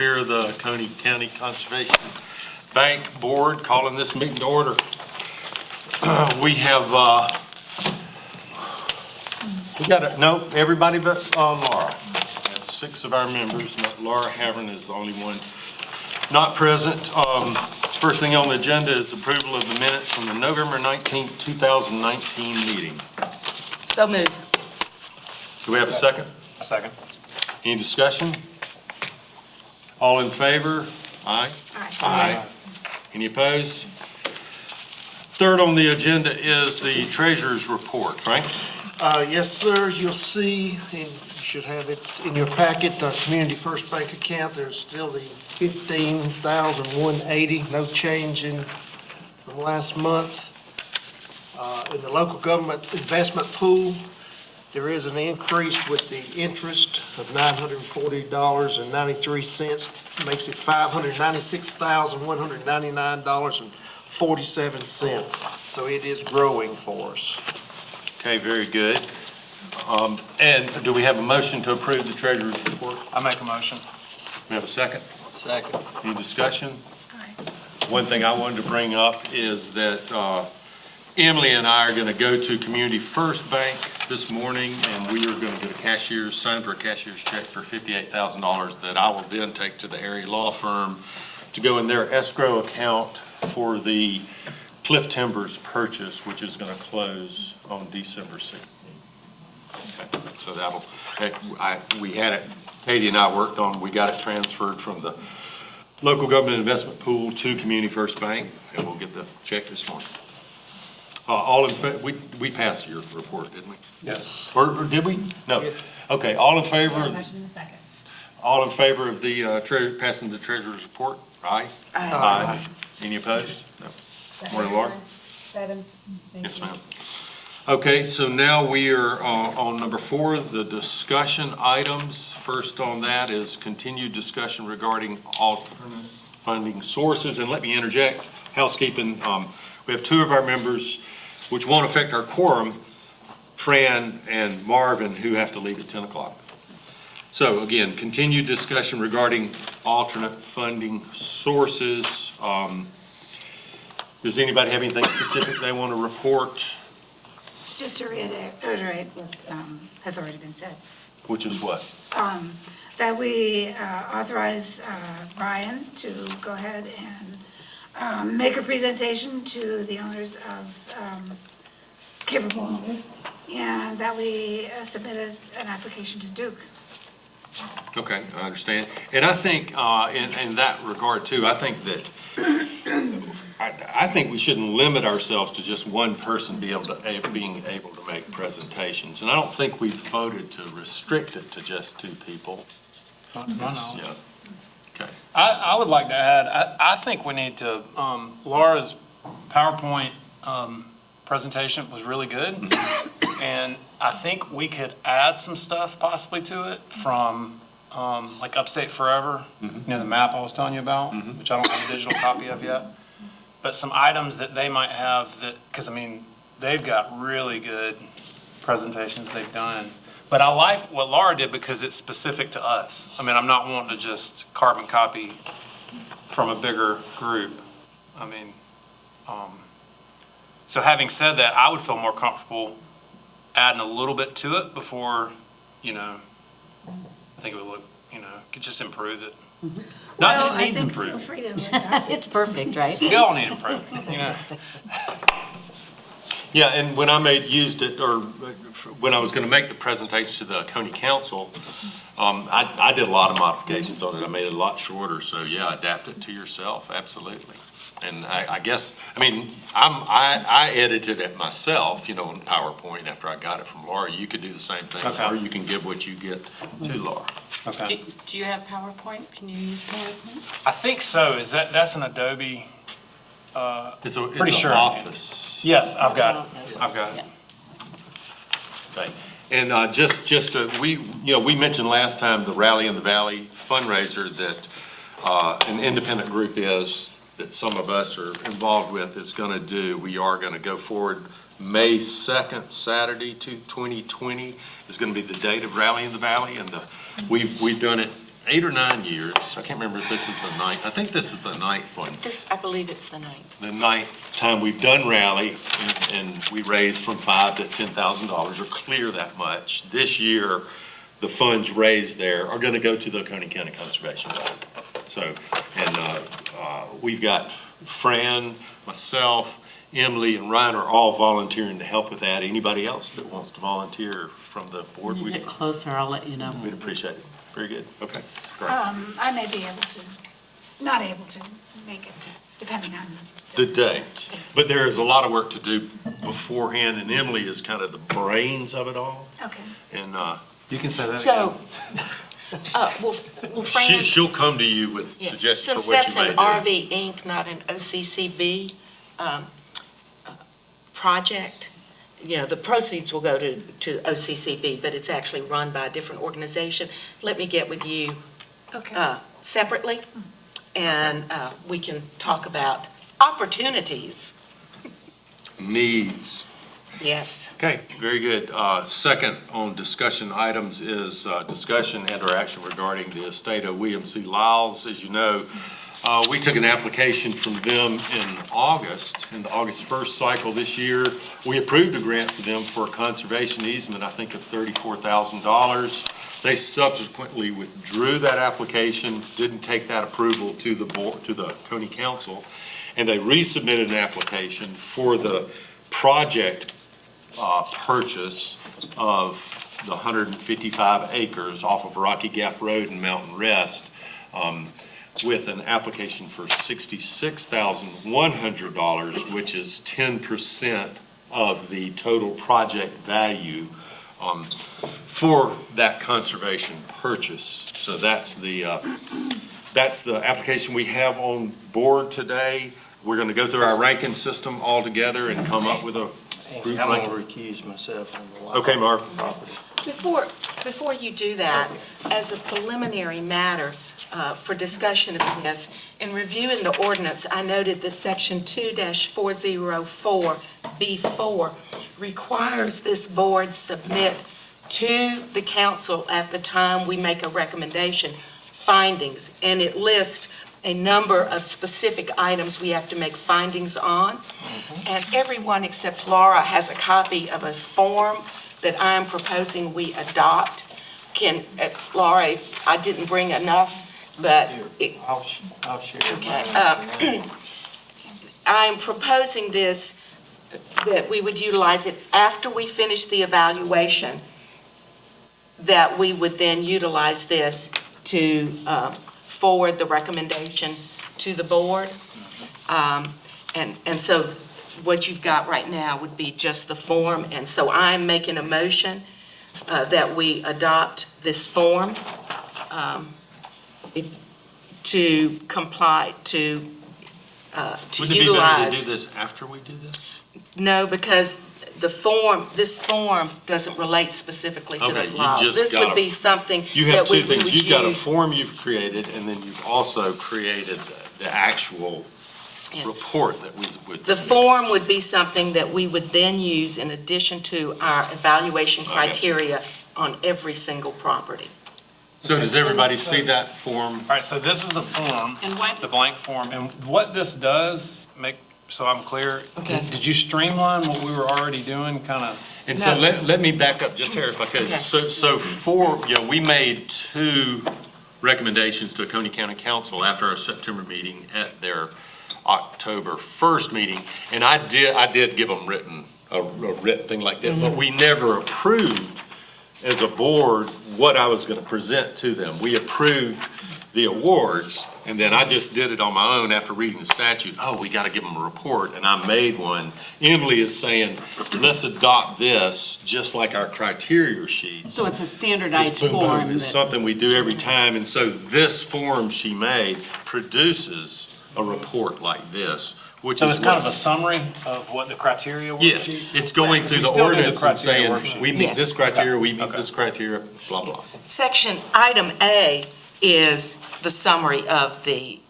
Here, the Oconee County Conservation Bank Board calling this meeting to order. We got everybody but Laura. 6 of our members. Laura Havern is the only one not present. First thing on the agenda is approval of the minutes from the November 19th, 2019 meeting. So moved. Do we have a second? A second. Any discussion? All in favor? Aye. Aye. Any opposed? Third on the agenda is the treasurer's report. Frank? Yes, sir. You'll see, and you should have it in your packet, the Community First Bank account. There's still the $15,180, no change from last month. In the local government investment pool, there is an increase with the interest of $940.93, makes it $596,199.47. So it is growing for us. Okay, very good. And do we have a motion to approve the treasurer's report? I make a motion. We have a second? Second. Any discussion? One thing I wanted to bring up is that Emily and I are going to go to Community First Bank this morning, and we are going to get sign for a cashier's check for $58,000 that I will then take to the area law firm to go in their escrow account for the Cliff Timbers purchase, which is going to close on December 16th. Okay, so we had it, Katie and I worked on, we got it transferred from the local government investment pool to Community First Bank, and we'll get the check this morning. All in favor, we passed your report, didn't we? Yes. Or did we? No. Okay, all in favor? All in favor of the passing the treasurer's report? Aye? Aye. Any opposed? No. Morning, Laura. 7. Yes, ma'am. Okay, so now we are on number 4, the discussion items. First on that is continued discussion regarding alternate funding sources. And let me interject, housekeeping, we have 2 of our members, which won't affect our quorum, Fran and Marvin, who have to leave at 10 o'clock. So again, continued discussion regarding alternate funding sources. Does anybody have anything specific they want to report? Just to reiterate what has already been said. Which is what? That we authorize Brian to go ahead and make a presentation to the owners of capable owners, and that we submit an application to Duke. Okay, I understand. And I think in that regard too, I think that I think we shouldn't limit ourselves to just one person being able to make presentations. And I don't think we've voted to restrict it to just 2 people. Yeah. Okay. I would like to add, I think we need to, Laura's PowerPoint presentation was really good. And I think we could add some stuff possibly to it from like Upstate Forever, the map I was telling you about, which I don't have a digital copy of yet. But some items that they might have that, because I mean, they've got really good presentations they've done. But I like what Laura did because it's specific to us. I mean, I'm not wanting to just carbon copy from a bigger group. I mean, so having said that, I would feel more comfortable adding a little bit to it before, I think it would look, could just improve it. Not that it needs improvement. Feel free to adopt it. It's perfect, right? We all need improvement, Yeah, and when I when I was going to make the presentation to the Oconee Council, I did a lot of modifications on it. I made it a lot shorter, so yeah, adapt it to yourself, absolutely. And I guess, I edited it myself, on PowerPoint after I got it from Laura. You could do the same thing, Okay. or you can give what you get to Laura. Okay. Do you have PowerPoint? Can you use PowerPoint? I think so. That's an Adobe? It's Pretty an sure. Office. Yes, I've got it. I've got it. Okay. And we mentioned last time the Rally in the Valley fundraiser that an independent group that some of us are involved with is going to do. We are going to go forward May 2nd, Saturday, 2020 is going to be the date of Rally in the Valley, and we've done it 8 or 9 years. I can't remember if this is the ninth. I think this is the ninth one. I believe it's the 9th. The ninth time we've done rally, and we raised from $5,000 to $10,000 or clear that much. This year, the funds raised there are going to go to the Oconee County Conservation Bank. So, and we've got Fran, myself, Emily, and Ryan are all volunteering to help with that. Anybody else that wants to volunteer from the board, When you get closer, I'll let you know. we'd appreciate it. Very good. Okay, great. I may be able to, not able to make it, depending on. The date. But there is a lot of work to do beforehand, and Emily is kind of the brains of it all. Okay. And You can say that So, well, Fran, she'll come to you with yeah, suggestions since for what that's you an may do. RV Inc., not an OCCB project, the proceeds will go to OCCB, but it's actually run by a different organization. Let me get with you Okay. separately, and we can talk about opportunities. Needs. Yes. Okay, very good. Second on discussion items is discussion and/or action regarding the estate of William C. Lyles. As you know, we took an application from them in the August 1st cycle this year. We approved a grant for them for a conservation easement, I think of $34,000. They subsequently withdrew that application, didn't take that approval to the board, to the Oconee Council, and they resubmitted an application for the project purchase of the 155 acres off of Rocky Gap Road and Mountain Rest, with an application for $66,100, which is 10% of the total project value for that conservation purchase. So that's the application we have on board today. We're going to go through our ranking system all together and come up with a group I'm ranking. going to recuse myself from the lot. Okay, Mark. Property. Before you do that, as a preliminary matter for discussion of this, in reviewing the ordinance, I noted that Section 2-404B4 requires this board submit to the council at the time we make a recommendation findings, and it lists a number of specific items we have to make findings on. And everyone except Laura has a copy of a form that I'm proposing we adopt. Laura, I didn't bring enough, but I'll share. okay. I'm proposing this, that we would utilize it after we finish the evaluation, that we would then utilize this to forward the recommendation to the board. And so what you've got right now would be just the form, and so I'm making a motion that we adopt this form to comply, to Wouldn't it be better to utilize. do this after we do this? No, because this form doesn't relate specifically to Okay, the you laws. just This would gotta- be something You have that we two things. would You've got a use. form you've created, and then you've also created the actual Yes. report that we would The submit. form would be something that we would then use in addition to our evaluation I got you. criteria on every single property. So does everybody see that form? All right, so this is the form, And what? the blank form, and what this does, so I'm clear, Okay. did you streamline what we were already doing, kind of? And so No. let me back up just here if I could. Okay. So we made 2 recommendations to Oconee County Council after our September meeting at their October 1st meeting. And I did give them a written thing like that, but we never approved as a board what I was going to present to them. We approved the awards, and then I just did it on my own after reading the statute. Oh, we got to give them a report, and I made one. Emily is saying, let's adopt this, just like our criteria sheets. So it's a standardized Boom, boom. form It's that, something we do every time, and so this form she made produces a report like this, which So is. it's kind of a what's- summary of what the criteria Yeah, worksheet? it's going through We the still do the ordinance and criteria saying, worksheet. we meet Yes. this criteria, we meet Okay. this criteria, blah, blah. Item A is the summary of the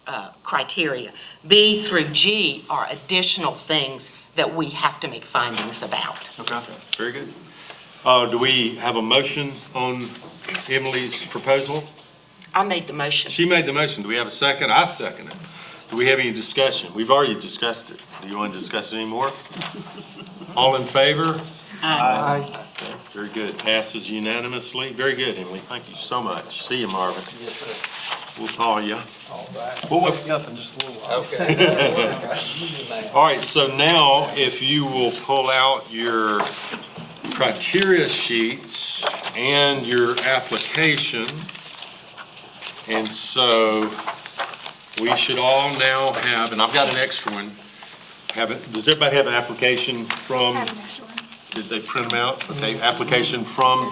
criteria. B through G are additional things that we have to make findings about. Okay, very good. Do we have a motion on Emily's proposal? I made the motion. She made the motion. Do we have a second? I second it. Do we have any discussion? We've already discussed it. Do you want to discuss it anymore? All in favor? Aye. Okay, very good. Passes unanimously. Very good, Emily. Thank you so much. See you, Marvin. Yes, sir. We'll call you. All right. We'll wake you up in just a little while. Okay. All right, so now if you will pull out your criteria sheets and your application. And so we should all now have, and I've got an extra one. Does everybody have an application from, I have an extra one. did they print them out? Okay, application from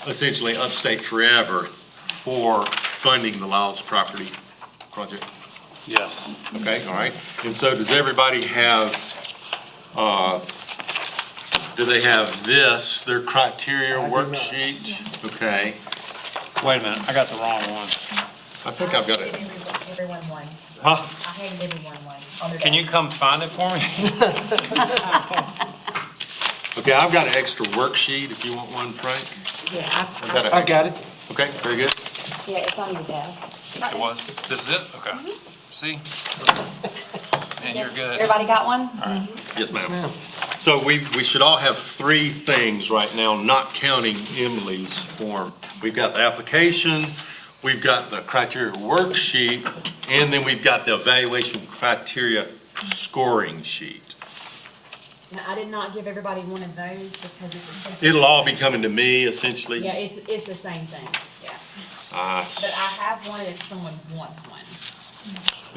essentially Upstate Forever for funding the Lyles property project. Yes. Okay, all right. And so does everybody have, do they have this, their criteria I do not. worksheet? Okay, Wait a minute, I got the wrong one. I think I've got it. Everyone one. Huh? I handed everyone one. on their Can you desk. come find it for me? Okay, I've got an extra worksheet if you want one, Frank. Yeah, I've got I a- got it. Okay, very good. Yeah, it's on your desk. It was. This is it? Okay. See? And you're good. Everybody got one? Yes, ma'am. Ma'am. So we should all have three things right now, not counting Emily's form. We've got the application, we've got the criteria worksheet, and then we've got the evaluation criteria scoring sheet. Now, I did not give everybody one of those because it's essentially. It'll all be coming to me essentially. Yeah, it's the same thing, yeah. Ah, But I have one if someone wants one.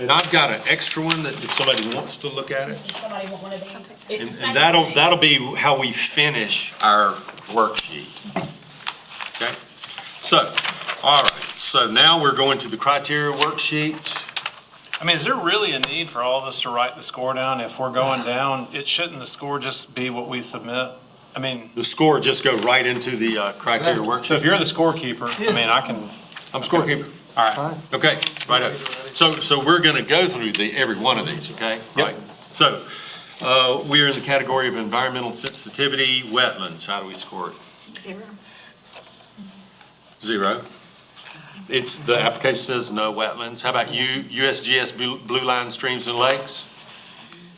And I've got an extra one that if somebody wants to look at it. Does somebody want one of these? It's the And same that'll, thing. that'll be how we finish our worksheet. Okay? So, all right, so now we're going to the criteria worksheet. I mean, is there really a need for all of us to write the score down? If we're going down, shouldn't the score just be what we submit? I mean, The score just go right into the criteria so worksheet. if you're the scorekeeper, I mean, I can, I'm scorekeeper. all right. Fine. Okay, right up. So we're gonna go through every one of these, okay? Yep. Right. So, we're in the category of environmental sensitivity, wetlands. How do we score it? Zero. 0. It's, the application says no wetlands. How about you, USGS Blue Line Streams and Lakes?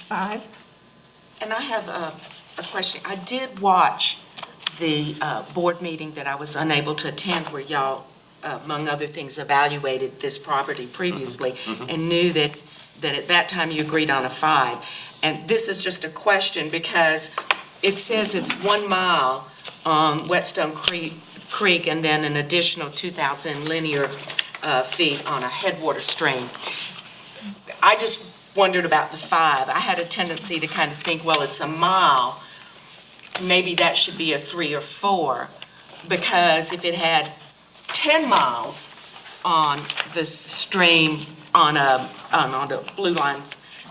5. And I have a question. I did watch the board meeting that I was unable to attend where y'all, among other things, evaluated this property previously and knew that at that time you agreed on a 5. And this is just a question because it says it's 1 mile on Whetstone Creek and then an additional 2,000 linear feet on a headwater stream. I just wondered about the 5. I had a tendency to kind of think, well, it's a mile, maybe that should be a 3 or 4, because if it had 10 miles on the stream, on a Blue Line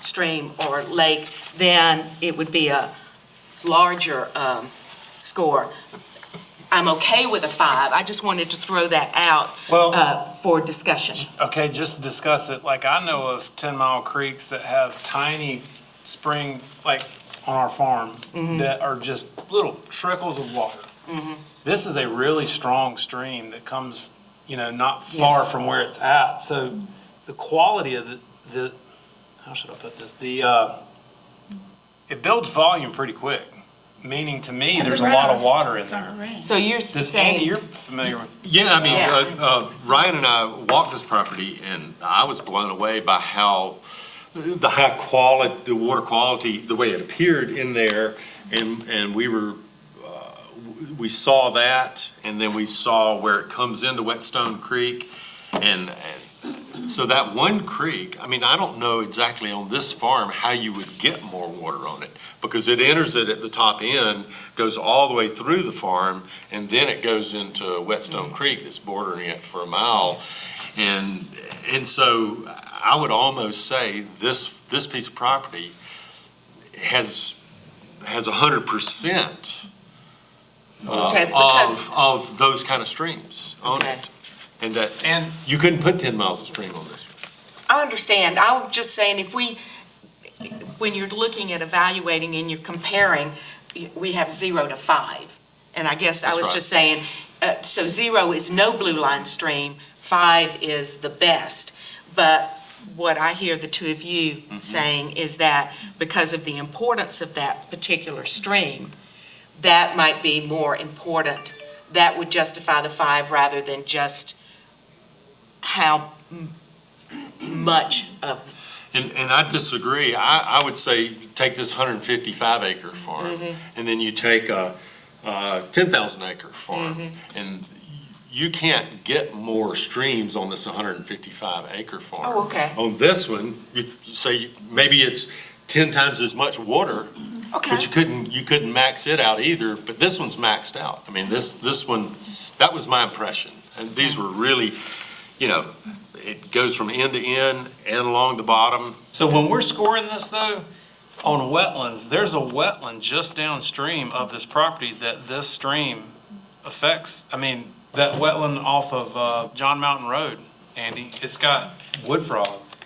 stream or lake, then it would be a larger score. I'm okay with a 5. I just wanted to throw that out Well, for discussion. okay, just discuss it. Like, I know of 10-mile creeks that have tiny spring, like, on our farm, that are just little trickles of water. This is a really strong stream that comes, not far Yes. from where it's at. So the quality of the how should I put this? It builds volume pretty quick, meaning to me, And the there's a lot of runoff water in from there. rain. So you're Andy, saying, you're familiar with, Yeah, I mean, Yeah. Ryan and I walked this property, and I was blown away by how the high quality, the water quality, the way it appeared in there, and we saw that, and then we saw where it comes into Whetstone Creek, and so that one creek, I mean, I don't know exactly on this farm how you would get more water on it, because it enters it at the top end, goes all the way through the farm, and then it goes into Whetstone Creek that's bordering it for a mile. And so I would almost say this piece of property has 100% okay, because, of those kind of streams on Okay. it. And you couldn't put 10 miles of stream on this one. I understand. I'm just saying when you're looking at evaluating and you're comparing, we have 0 to 5. And I guess I That's was right. just saying, so 0 is no Blue Line stream, 5 is the best. But what I hear the two of you saying is that because of the importance of that particular stream, that might be more important. That would justify the 5 rather than just how much of. And I disagree. I would say take this 155 acre farm, and then you take a 10,000 acre farm, and you can't get more streams on this 155 acre farm. Oh, okay. On this one, you say maybe it's 10 times as much water, Okay. but you couldn't max it out either, but this one's maxed out. I mean, this one, that was my impression. And these were really, it goes from end to end and along the bottom. So when we're scoring this though, on wetlands, there's a wetland just downstream of this property that this stream affects. I mean, that wetland off of John Mountain Road, Andy, it's got wood frogs.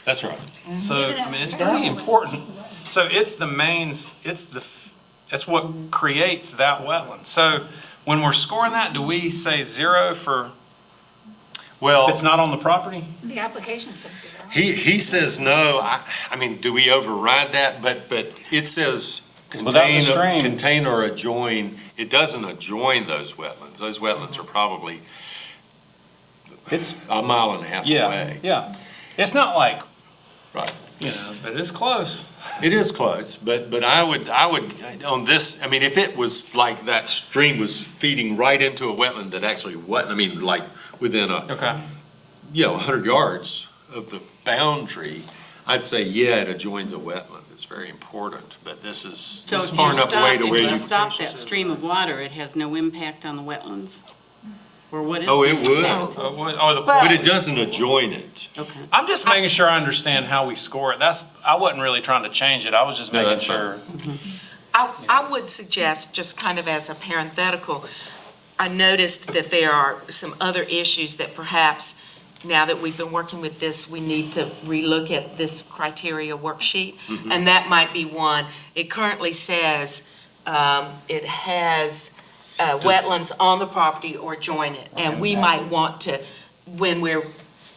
That's right. So, I mean, it's pretty important. So it's the mains, it's what creates that wetland. So when we're scoring that, do we say 0 for, Well, if it's not on the property? The application says 0. he says no. I mean, do we override that? But it says Without the stream. contain or adjoin. It doesn't adjoin those wetlands. Those wetlands are probably It's, a mile and a half away. yeah. It's not like, Right. but it's close. It is close, but I would, on this, I mean, if it was like that stream was feeding right into a wetland that actually wasn't, I mean, like within Okay. 100 yards of the boundary, I'd say, yeah, it adjoins a wetland. It's very important, but this is So it's if far you enough away stop, to where if you. you stop that stream of water, it has no impact on the wetlands? Or what is? Oh, it the would. impact? But it doesn't adjoin it. Okay. I'm just making sure I understand how we score it. I wasn't really trying to change it. I was just No, making that's sure. I would suggest, just kind of as a parenthetical, I noticed that there are some other issues that perhaps, now that we've been working with this, we need to relook at this criteria worksheet, and that might be one. It currently says it has wetlands on the property or join it, and we might want to, when we're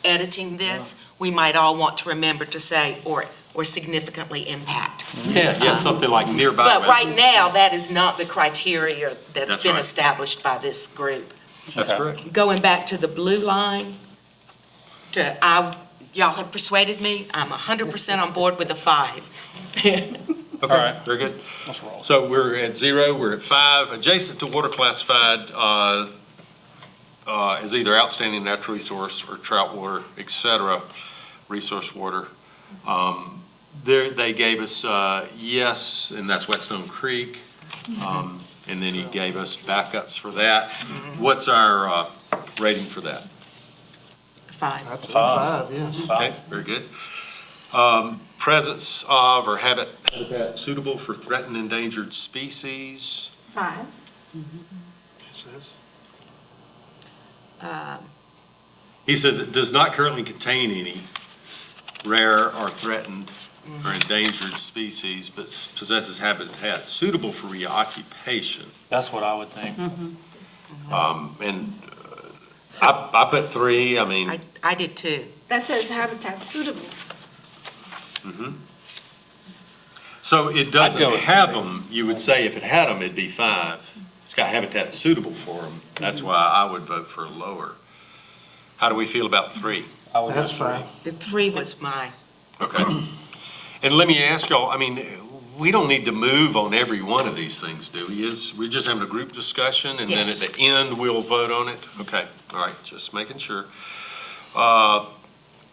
editing this, we might all want to remember to say, or significantly impact. Yeah, something like nearby. But right wetlands. now, that is not the criteria that's That's been right. established by this group. That's Okay. correct. Going back to the blue line, y'all have persuaded me, I'm 100% on board with the 5. All Okay, right. very good. Let's roll. So we're at 0, we're at 5, adjacent to water classified as either outstanding natural resource or trout water, et cetera, resource water. They gave us yes, and that's Whetstone Creek. And then he gave us backups for that. What's our rating for that? 5. I'd say 5, yes. Okay, very good. Presence of or habitat suitable for threatened endangered species. 5. It says. He says it does not currently contain any rare or threatened or endangered species, but possesses habitat suitable for reoccupation. That's what I would think. And I put 3, I mean, I did too. That says habitat suitable. so it I'd doesn't go with have them, you would say if it had them, it'd be 5. It's got habitat suitable for them. That's why I would vote for lower. How do we feel about 3? I would That's go fine. The 3 was my, Okay. And let me ask y'all, I mean, we don't need to move on every one of these things, do we? We're just having a group discussion, and then at Yes. the end, we'll vote on it? Okay, all right, just making sure.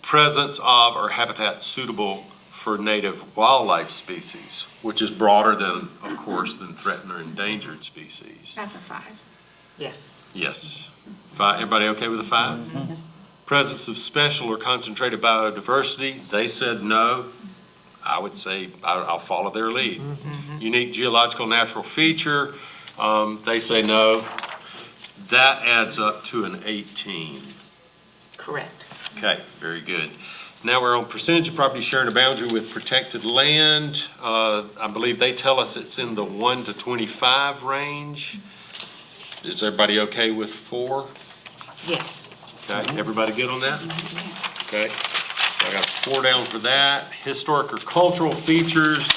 Presence of or habitat suitable for native wildlife species, which is broader than, of course, than threatened or endangered species. That's a 5. yes. Yes. 5, everybody okay with a 5? Presence of special or concentrated biodiversity, they said no. I would say I'll follow their lead. Unique geological natural feature, they say no. That adds up to an 18. Correct. Okay, very good. Now we're on percentage of property sharing a boundary with protected land. I believe they tell us it's in the 1 to 25 range. Is everybody okay with 4? Yes. Okay, everybody good on that? Okay, so I got 4 down for that. Historic or cultural features,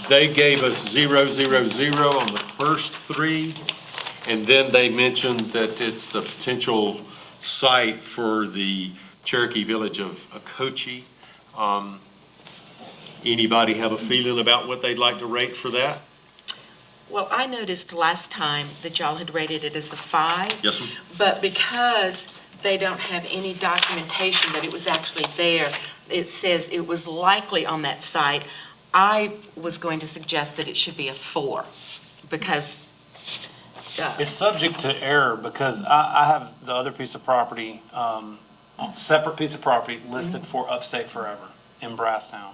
they gave us 0, 0, 0 on the first 3. And then they mentioned that it's the potential site for the Cherokee Village of Oconee. Anybody have a feeling about what they'd like to rate for that? Well, I noticed last time that y'all had rated it as a 5, Yes, ma'am. but because they don't have any documentation that it was actually there, it says it was likely on that site. I was going to suggest that it should be a 4, because It's subject to error because I have the other piece of property, separate piece of property listed for Upstate Forever in Brasstown.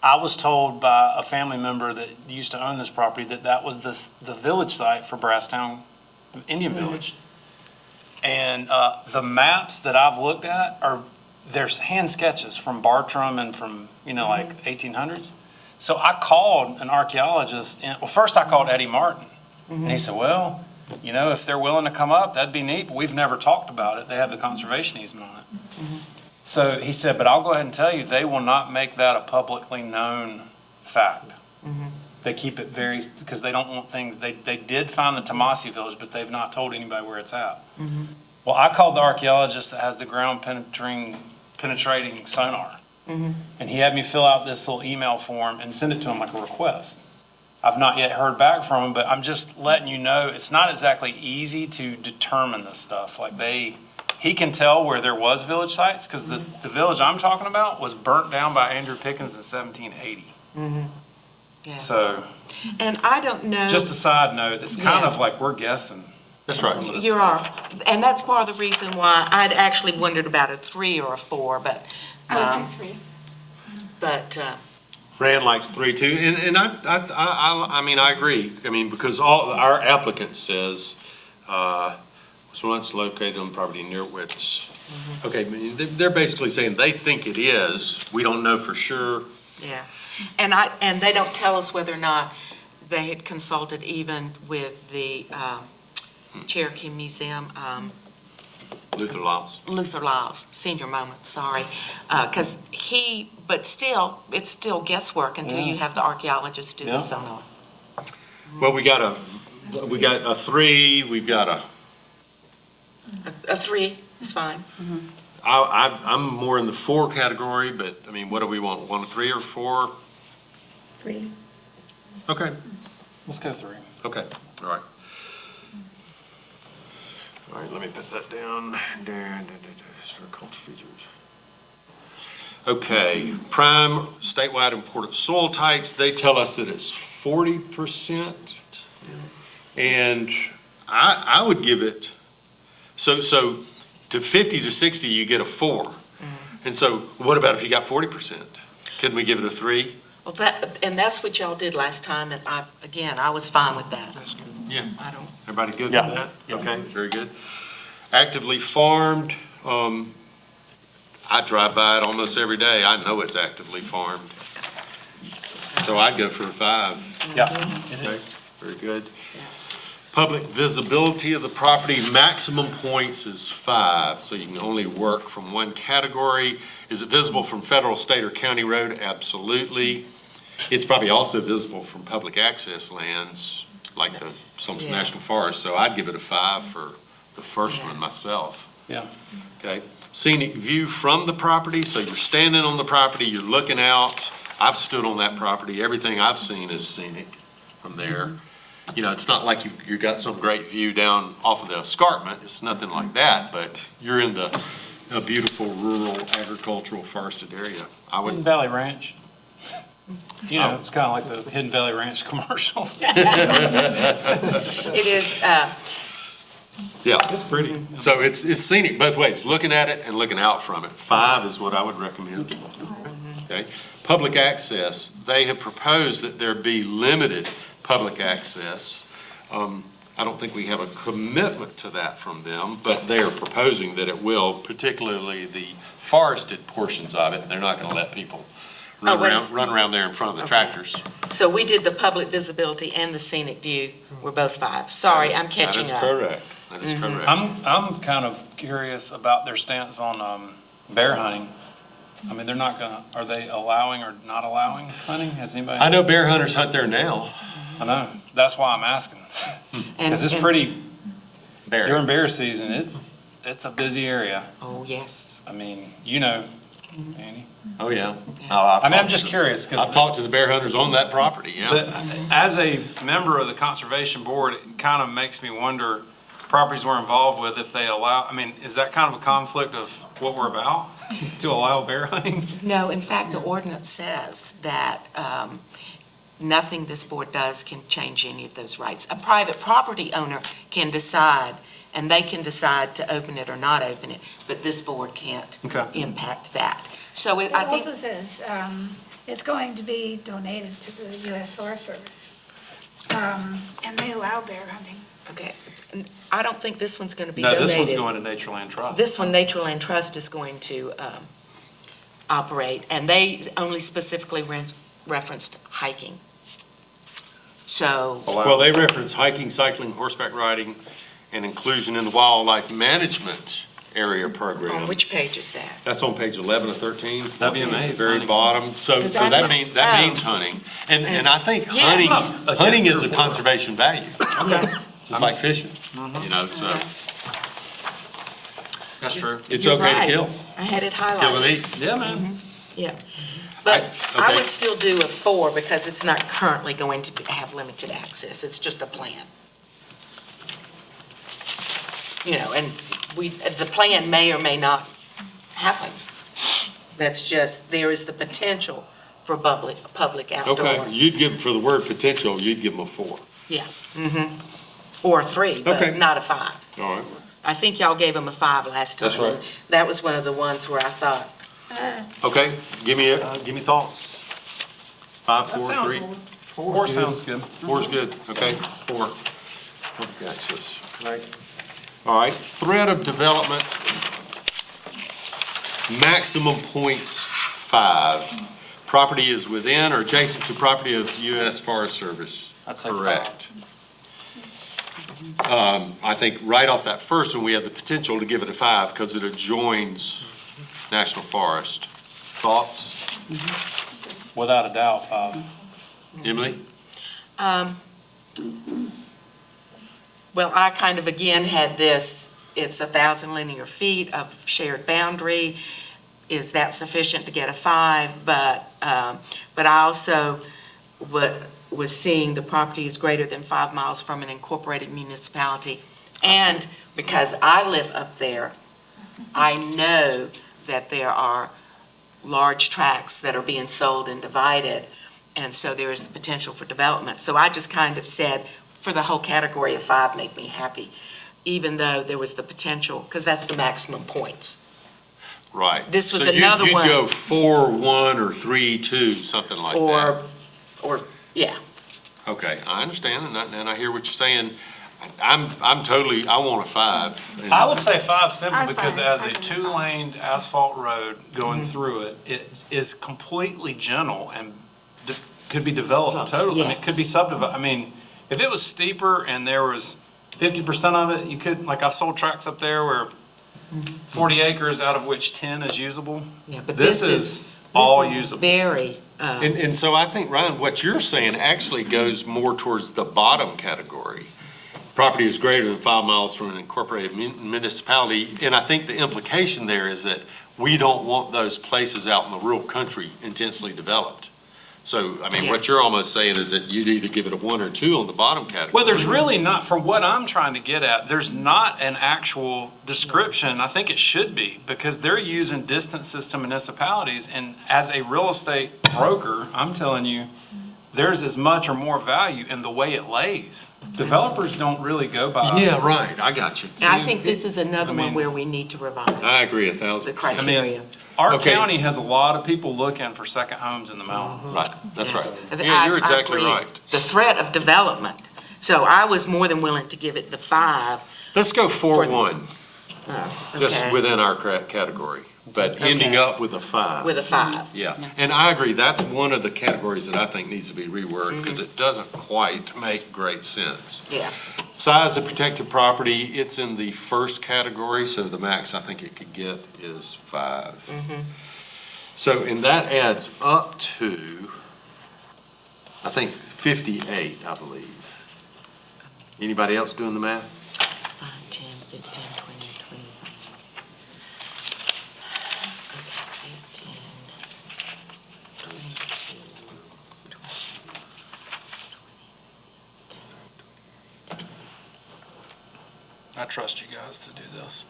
I was told by a family member that used to own this property that that was the village site for Brasstown Indian Village. And the maps that I've looked at there's hand sketches from Bartram and from, like 1800s. So I called an archaeologist, first I called Eddie Martin, and he said, well, if they're willing to come up, that'd be neat, but we've never talked about it. They have the conservation easement on it. So he said, but I'll go ahead and tell you, they will not make that a publicly known fact. They keep it because they don't want things, they did find the Tomasi village, but they've not told anybody where it's at. Well, I called the archaeologist that has the ground penetrating sonar. And he had me fill out this little email form and send it to him like a request. I've not yet heard back from him, but I'm just letting you know, it's not exactly easy to determine this stuff. Like he can tell where there was village sites, because the village I'm talking about was burnt down by Andrew Pickens in 1780. Yeah. So, And I don't know. just a side note, it's kind Yeah. of like we're guessing. That's right. Some of this You stuff. are, and that's part of the reason why I'd actually wondered about a 3 or a 4, but, I would say 3. Fran likes 3 too, and I mean, I agree. I mean, because all, our applicant says, this one's located on property near Wits. Okay, they're basically saying they think it is, we don't know for sure. yeah. And they don't tell us whether or not they had consulted even with the Cherokee Museum, Luther Lyles. Luther Lyles, senior moment, sorry. But still, it's still guesswork until you have the archaeologists do the Yeah. sonar. Well, we got a 3, we've got A 3 is fine. I'm more in the 4 category, but, I mean, what do we want, 1, 3, or 4? 3. Okay, Let's go 3. okay, all right. All right, let me put that down. For culture features. Okay, prime statewide important soil types, they tell us that it's 40%. And I would give it, so to 50 to 60, you get a 4. And so what about if you got 40%? Couldn't we give it a 3? Well, that's what y'all did last time, and I was fine with that. That's good. Yeah. I don't, Everybody good with Yeah. that? Yeah. Okay, very good. Actively farmed, I drive by it almost every day. I know it's actively farmed. So I'd go for a 5. Yeah, Okay, very good. Public visibility of the property, maximum points is 5, so you can only work from one category. Is it visible from federal, state, or county road? Absolutely. It's probably also visible from public access lands, like some Yeah. national forests, so I'd give it a 5 for the first Yeah. one myself. Yeah. Okay, scenic view from the property, so you're standing on the property, you're looking out. I've stood on that property, everything I've seen is scenic from there. It's not like you got some great view down off of the escarpment, it's nothing like that, but you're in a beautiful rural agricultural forested area. I Hidden would, Valley Ranch. It's kind of like the Hidden Valley Ranch commercials. it is, yeah, it's pretty. So it's scenic both ways, looking at it and looking out from it. 5 is what I would recommend. Okay, public access, they have proposed that there be limited public access. I don't think we have a commitment to that from them, but they are proposing that it will, particularly the forested portions of it. They're not going to let people run around there in front of the Okay. tractors. so we did the public visibility and the scenic view were both 5. Sorry, I'm catching up. That is correct. That is correct. I'm kind of curious about their stance on bear hunting. I mean, they're not gonna, are they allowing or not allowing hunting? Has anybody? I know bear hunters hunt there now. I know, that's why I'm asking. And- Cause it's and- pretty, Bear. during bear season, it's a busy area. Oh, yes. I mean, you know, Andy. Oh, yeah. I mean, I'm just curious, I've cause talked to the bear hunters on that property, yeah. as a member of the conservation board, it kind of makes me wonder, properties we're involved with, if they allow, I mean, is that kind of a conflict of what we're about? To allow bear hunting? No, in fact, the ordinance says that nothing this board does can change any of those rights. A private property owner can decide, and they can decide to open it or not open it, but this board can't Okay. impact that. So It I think, also says it's going to be donated to the U.S. Forest Service. And they allow bear hunting. okay, I don't think this one's going to be No, donated. this one's going to Natureland Trust. This one, Natureland Trust is going to operate, and they only specifically referenced hiking. So, Well, they reference hiking, cycling, horseback riding, and inclusion in the wildlife management area program. on which page is that? That's on page 11 of 13. WMA is Very hunting. bottom. So Is that that- means, oh. means hunting. And I think Yes. hunting is a conservation value, Yes. just like fishing, you know, so That's true. it's You're okay to right. kill. I had it Kill and highlighted. eat. Yeah, man. But I okay. would still do a 4 because it's not currently going to have limited access. It's just a plan. You know, and the plan may or may not happen. That's just, there is the potential for public outdoor. Okay, you'd give, for the word potential, you'd give them a 4. Yeah. Or a 3, Okay. but not a 5. All right. I think y'all gave them a 5 last time. That's right. and That was one of the ones where I thought, Okay, give me thoughts. 5, 4, 3. Four sounds good. 4 is good, okay, 4. Okay. All right, threat of development, maximum points 5. Property is within or adjacent to property of U.S. Forest Service. I'd say Correct. I think right off that first one, we have the potential to give it a 5 because it adjoins National Forest. Thoughts, Without a doubt, 5. Emily? well, I kind of again had this, it's 1,000 linear feet of shared boundary. Is that sufficient to get a 5? But I also was seeing the property is greater than 5 miles from an incorporated municipality. And because I live up there, I know that there are large tracts that are being sold and divided, and so there is the potential for development. So I just kind of said, for the whole category of 5 made me happy, even though there was the potential, because that's the maximum points. Right. This was So another you'd one. go 4, 1, or 3, 2, something like that. Or, yeah. Okay, I understand, and I hear what you're saying. I'm totally, I want a 5. I would say 5 simply I'm because fine. as I a can do 2-lane asphalt road going through it, it is completely gentle and could be developed totally. And it Yes. could be subdivided. I mean, if it was steeper and there was 50% of it, you could, like I've sold tracts up there where 40 acres out of which 10 is usable. Yeah, but This is all this is usable. Very, And so I think, Ryan, what you're saying actually goes more towards the bottom category. Property is greater than 5 miles from an incorporated municipality, and I think the implication there is that we don't want those places out in the rural country intensely developed. So, I mean, what you're almost saying is that you'd either give it a 1 or 2 on the bottom category. Well, there's really not, from what I'm trying to get at, there's not an actual description. I think it should be, because they're using distances to municipalities, and as a real estate broker, I'm telling you, there's as much or more value in the way it lays. Developers don't really go by. Yeah, right, I got you. I think this is another I one mean- where we need to I revise agree the 1,000%. criteria. Our Okay. county has a lot of people looking for second homes in the mountains. Right, that's Yes. right. Yeah, you're I exactly agree. right. The threat of development. So I was more than willing to give it the 5. Let's go 4, For the- 1, just Okay. within our category. but ending up with a 5. with a 5. Yeah, and I agree, that's one of the categories that I think needs to be reworked, because it doesn't quite make great sense. Yeah. Size of protected property, it's in the first category, so the max I think it could get is 5. So, and that adds up to, I think, 58, I believe. Anybody else doing the math? 5, 10, 15, 20, 18, 22, I trust you guys to do this.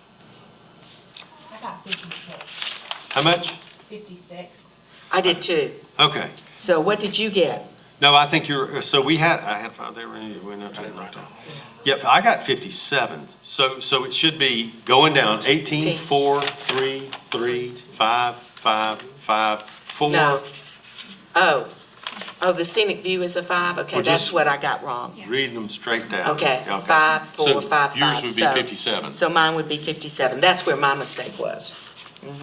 I got 56. How much? 56. I did too. Okay. So what did you get? No, I think you're, so I had 5 there, we didn't have to write down. Yep, I got 57. So it should be going down 18, 4, 3, 3, 5, 5, 5, 4. No. Oh, the scenic view is a 5? Okay, Well, that's just- what I got wrong. Reading them straight down. Okay, 5, 4, So 5, 5. yours would be So- 57. So mine would be 57. That's where my mistake was.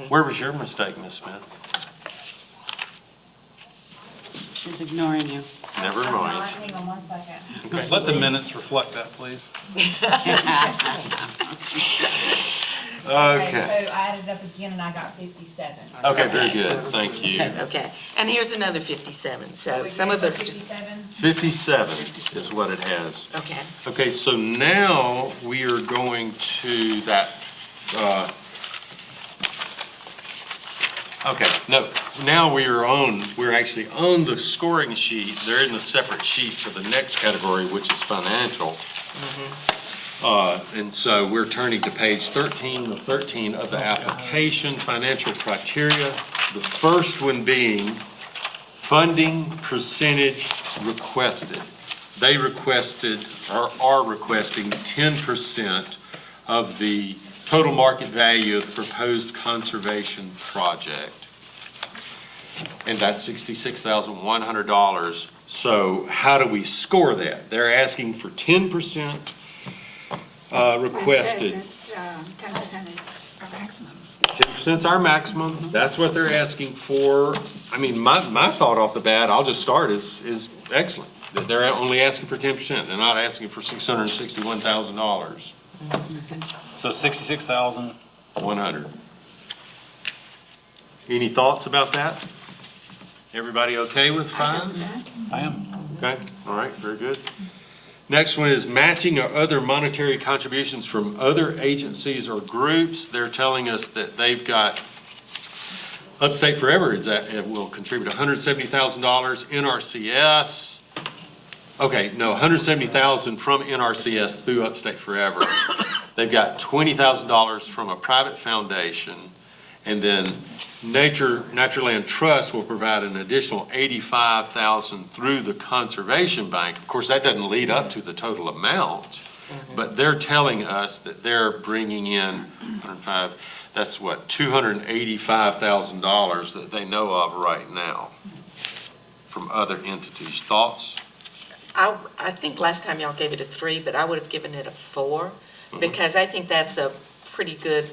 Where was your mistake, Ms. Smith? She's ignoring you. Never mind. Hang on 1 second. Okay. Let the minutes reflect that, please. Okay. So I added up again and I got 57. Okay, very good. Thank you. Okay, and here's another 57. So some of us just, 57? 57 is what it has. okay. Okay, so now we are going to that, okay, no, now we're actually on the scoring sheet. They're in a separate sheet for the next category, which is financial. And so we're turning to page 13 of the application, financial criteria. The first one being funding percentage requested. They requested, or are requesting 10% of the total market value of the proposed conservation project. And that's $66,100. So how do we score that? They're asking for 10% requested. We said that 10% is our maximum. 10% is our maximum. That's what they're asking for. I mean, my thought off the bat, I'll just start, is excellent. That they're only asking for 10%. They're not asking for $661,000. So 66,000. 100. Any thoughts about that? Everybody okay with 5? I am. Okay, all right, very good. Next one is matching or other monetary contributions from other agencies or groups. They're telling us that they've got, Upstate Forever it will contribute $170,000, NRCS. Okay, no, $170,000 from NRCS through Upstate Forever. They've got $20,000 from a private foundation, and then Natureland Trust will provide an additional $85,000 through the Conservation Bank. Of course, that doesn't lead up to the total amount, but they're telling us that they're bringing in 105, that's what, $285,000 that they know of right now from other entities. Thoughts? I think last time y'all gave it a 3, but I would have given it a 4, because I think that's a pretty good,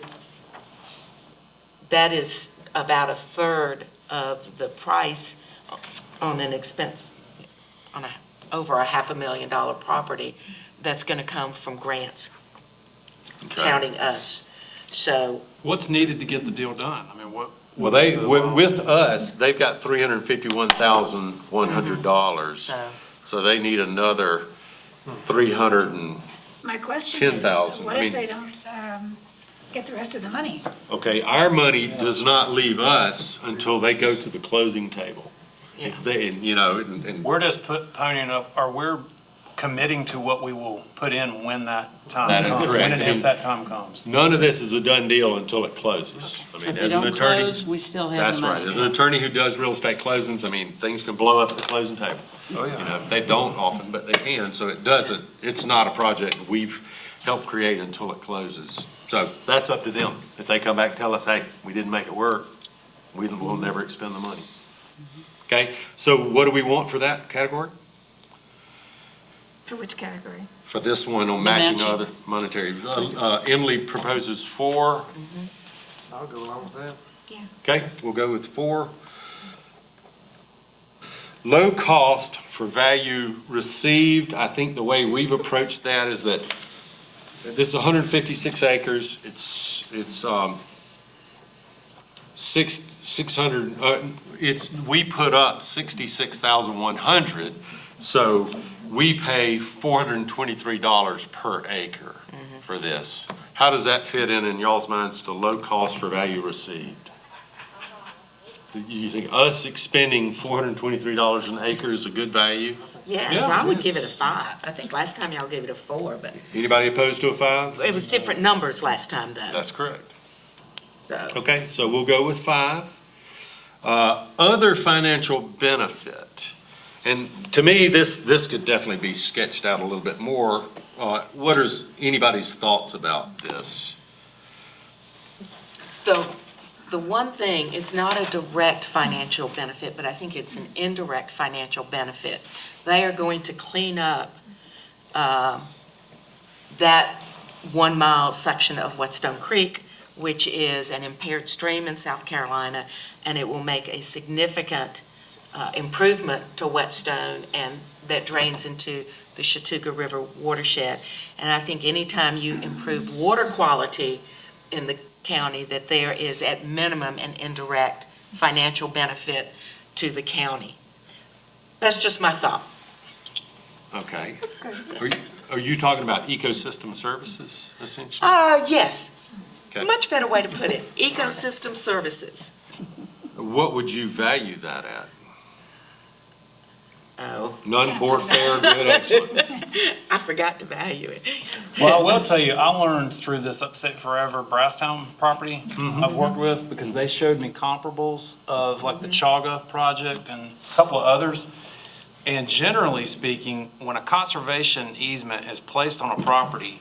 that is about a third of the price on an expense, on over a $500,000 property that's going to come from grants, counting us. So, What's needed to get the deal done? I mean, what? Well, with us, they've got $351,100. So they need another 300 and, My question 10,000. is, what I if mean- they don't get the rest of the money? okay, our money does not leave us until they go to the closing table. Yeah. If they, and We're just ponying up, or we're committing to what we will put in when that time That is comes. correct. When and if that time comes. none of this is a done deal until it closes. I mean, If they as an don't attorney, close, we still have that's the right. money. As an attorney who does real estate closings, I mean, things can blow up at the closing table. Oh, You know, they don't often, but they can, so it's not a project we've helped create until it closes. So that's up to them. If they come back and tell us, hey, we didn't make it work, we'll never expend the money. Okay, so what do we want for that category? For which category? For this one on The matching matching. other monetary, Emily proposes 4, I'll go along with that. Yeah. Okay, we'll go with 4. Low cost for value received. I think the way we've approached that is that this is 156 acres. It's 600, we put up 66,100, so we pay $423 per acre for this. How does that fit in y'all's minds to low cost for value received? You think us expending $423 an acre is a good value? Yes, Yeah. I would give it a 5. I think last time y'all gave it a 4, but Anybody opposed to a 5? it was different numbers last time, though, That's correct. so. Okay, so we'll go with 5. Other financial benefit, and to me, this could definitely be sketched out a little bit more. What is anybody's thoughts about this? The one thing, it's not a direct financial benefit, but I think it's an indirect financial benefit. They are going to clean up that 1 mile section of Whetstone Creek, which is an impaired stream in South Carolina, and it will make a significant improvement to Whetstone, and that drains into the Chattooga River watershed. And I think anytime you improve water quality in the county, that there is at minimum an indirect financial benefit to the county. That's just my thought. Okay. Are you talking about ecosystem services, essentially? Yes. Okay. Much better way to put it. Ecosystem services. What would you value that at? Oh, None, poor, fair, good, excellent. I forgot to value it. Well, I will tell you, I learned through this Upstate Forever Brasstown property I've worked with, because they showed me comparables of like the Chaga project and a couple of others. And generally speaking, when a conservation easement is placed on a property,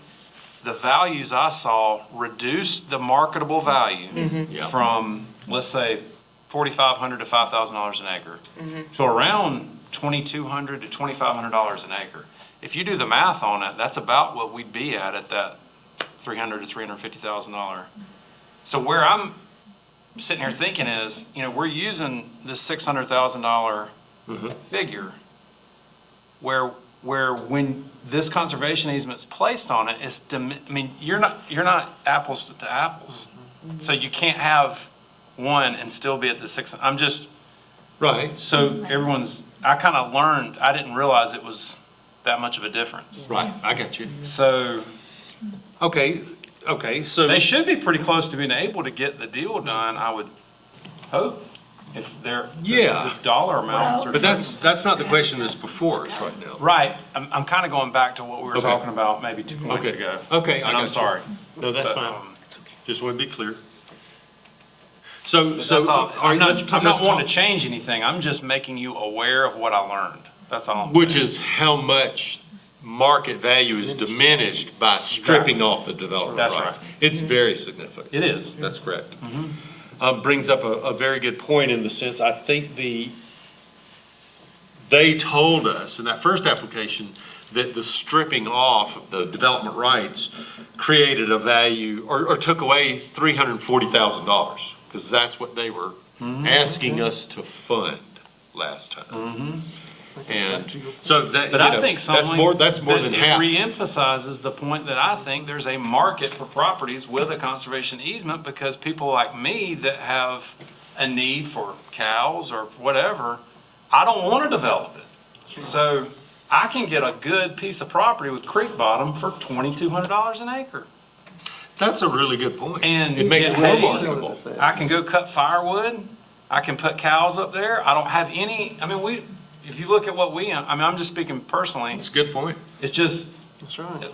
the values I saw reduced the marketable value Yeah. from, let's say, $4,500 to $5,000 an acre. So around $2,200 to $2,500 an acre. If you do the math on it, that's about what we'd be at that $300,000 to $350,000. So where I'm sitting here thinking is, we're using this $600,000 figure, where when this conservation easement's placed on it, you're not apples to apples. So you can't have one and still be at the 600. I'm just. Right. So I kind of learned, I didn't realize it was that much of a difference. Right, I got you. So Okay, so. they should be pretty close to being able to get the deal done, I would hope, if they're, Yeah. the dollar amounts are. But that's not the question that's before us right now. Right, I'm kind of going back to what we were Okay. talking about maybe 2 points Okay. ago. Okay, I And got I'm you. sorry. No, that's But, fine. Just want to be clear. So, That's all. I'm let's not wanting talk, to change anything, I'm just making you aware of what I learned, that's all. I'm which saying. is how much market value is diminished by stripping off the development That's rights. right. It's very significant. It is. That's correct. Brings up a very good point in the sense, I think they told us in that first application that the stripping off of the development rights created a value, or took away $340,000, because that's what they were asking us to fund last time. And so that, But I think something that's more than half. reemphasizes the point that I think there's a market for properties with a conservation easement, because people like me that have a need for cows or whatever, I don't want to develop it. So I can get a good piece of property with creek bottom for $2,200 an acre. That's a really good point. And It makes it get more hay. marketable. I can go cut firewood. I can put cows up there. I don't have any, if you look at what I'm just speaking personally. That's a good point. It's just, That's right.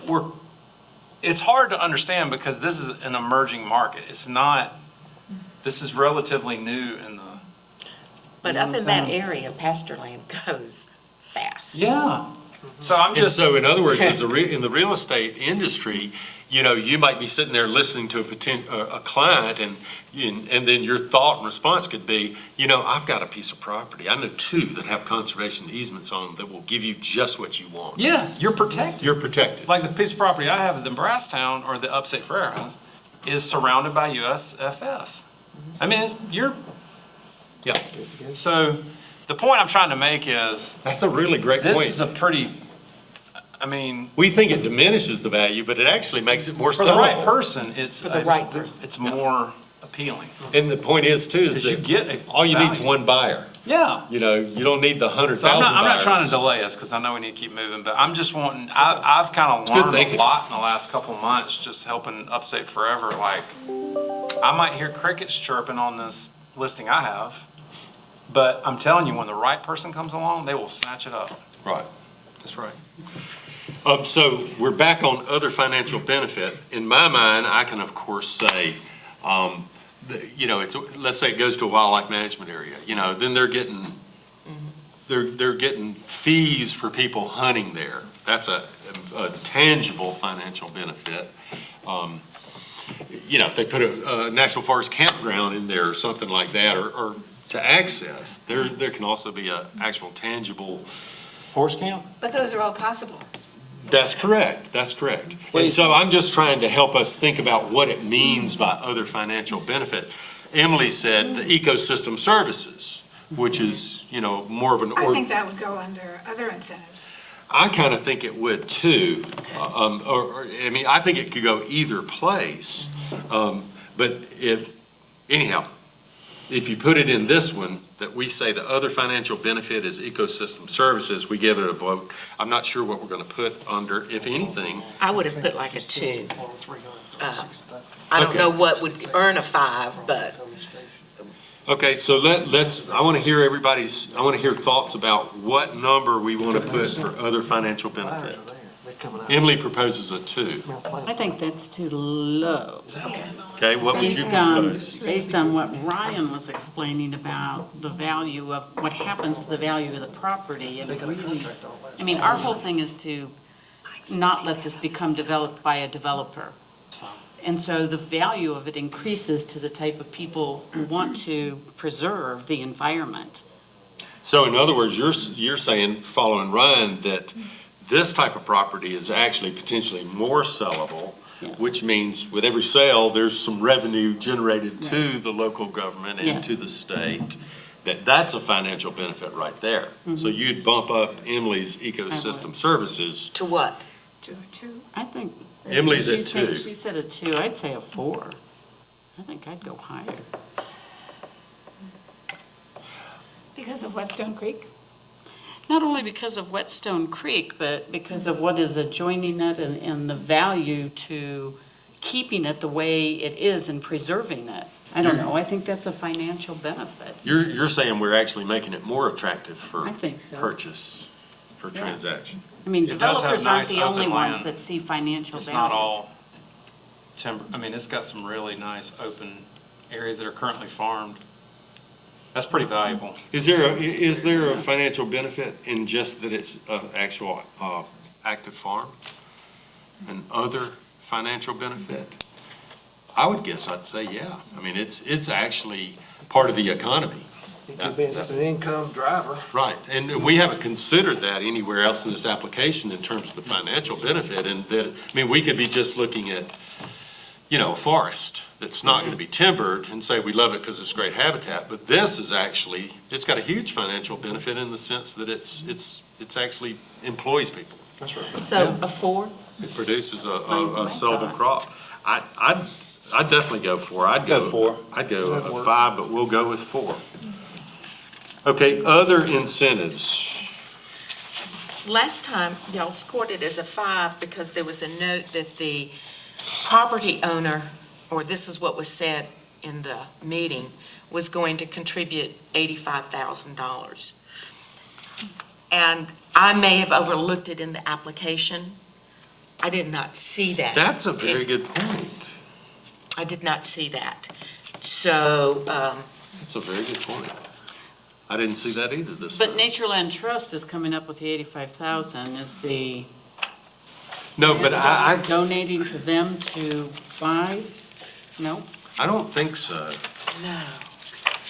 it's hard to understand because this is an emerging market. This is relatively new in the. But up in that area, pasture land goes fast. Yeah. So I'm And just, so, in other words, in the real estate industry, you might be sitting there listening to a client, and then your thought and response could be, I've got a piece of property. I know 2 that have conservation easements on them that will give you just what you want. yeah, you're protected. You're protected. Like the piece of property I have in Brasstown, or the Upstate Fair House, is surrounded by USFS. I mean, yeah. So the point I'm trying to make is, That's a really great this is point. a pretty, I mean, We think it diminishes the value, but it actually makes it more for the right sellable. person, it's, For the right person. it's more appealing. And the point is too, is Because you that get all you need is value. one buyer. Yeah. You know, you don't need the 100,000 So buyers. I'm not trying to delay us, because I know we need to keep moving, but I'm just wanting, I've kind of It's good learned a thinking. lot in the last couple of months, just helping Upstate Forever, like, I might hear crickets chirping on this listing I have, but I'm telling you, when the right person comes along, they will snatch it up. Right, that's right. So we're back on other financial benefit. In my mind, I can of course say, you know, let's say it goes to a wildlife management area, you know, then they're getting, they're getting fees for people hunting there. That's a tangible financial benefit. You know, if they put a National Forest campground in there or something like that, or to access, there can also be a actual tangible. Horse camp? But those are all possible. That's correct, that's correct. And so I'm just trying to help us think about what it means by other financial benefit. Emily said the ecosystem services, which is, you know, more of an. I think that would go under other incentives. I kind of think it would too. I mean, I think it could go either place. But anyhow, if you put it in this one, that we say the other financial benefit is ecosystem services, we give it a vote. I'm not sure what we're going to put under, if anything. I would have put like a 2. I don't know what would earn a 5, but Okay, so let's, I want to hear I want to hear thoughts about what number we want to put for other financial benefit. Emily proposes a 2. I think that's too low. Okay, what would you propose? Based on what Ryan was explaining about the value of, what happens to the value of the property. And really, I mean, our whole thing is to not let this become developed by a developer. And so the value of it increases to the type of people who want to preserve the environment. So in other words, you're saying, following Ryan, that this type of property is actually potentially more sellable, Yes. which means with every sale, there's some revenue generated to the local government and Yes. to the state. That's a financial benefit right there. So you'd bump up Emily's ecosystem services. to what? Two. I think. Emily's at she said- 2. She said a 2, I'd say a 4. I think I'd go higher. Because of Whetstone Creek? Not only because of Whetstone Creek, but because of what is adjoining it and the value to keeping it the way it is and preserving it. I don't know, I think that's a financial benefit. You're saying we're actually making it more attractive for I think so. purchase, for Yeah. transaction. I mean, It does have developers aren't nice the only open ones land. that see financial It's value. not all timber, I mean, it's got some really nice open areas that are currently farmed. That's pretty valuable. Is there a financial benefit in just that it's an actual active farm? And other financial benefit? I would guess I'd say, yeah. I mean, it's actually part of the economy. It could be, it's an income driver. Right, and we haven't considered that anywhere else in this application in terms of the financial benefit, and that, I mean, we could be just looking at, you know, a forest that's not gonna be timbered and say we love it because it's great habitat, but this is actually, it's got a huge financial benefit in the sense that it's actually employs people. That's right. So a 4? It produces a My sellable thought. crop. I'd definitely go 4. I'd go 4. I'd go Does that a work? 5, but we'll go with 4. Okay, other incentives. Last time, y'all scored it as a 5 because there was a note that the property owner, or this is what was said in the meeting, was going to contribute $85,000. And I may have overlooked it in the application. I did not see that. That's a very good point. I did not see that. So, That's a very good point. I didn't see that either this But time. Natureland Trust is coming up with the 85,000, is the. No, but I Donating to them to buy? No? don't think so. no.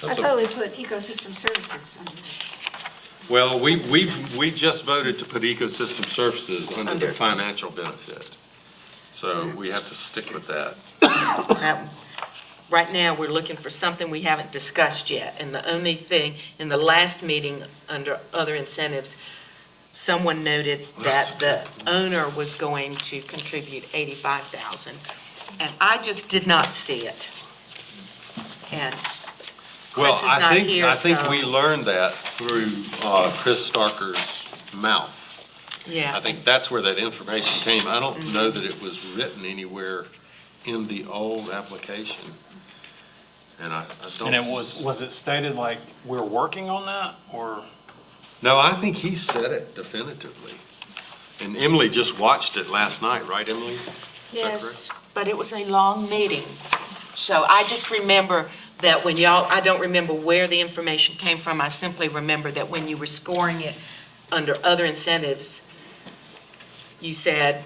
I thought we put ecosystem services under this. Well, we just voted to put ecosystem services under the Under. financial benefit. So we have to stick with that. That- right now, we're looking for something we haven't discussed yet. And the only thing, in the last meeting, under other incentives, someone noted that the owner was going to contribute $85,000. And I just did not see it. And Well, Chris is not here, I think so- we learned that through Chris Starker's mouth. I yeah, think that's where that information came. I don't know that it was written anywhere in the old application. And I don't. And it was it stated like we're working on that, or? No, I think he said it definitively. And Emily just watched it last night, right, Emily? yes, but it was a long meeting. So I just remember that when y'all, I don't remember where the information came from. I simply remember that when you were scoring it under other incentives, you said,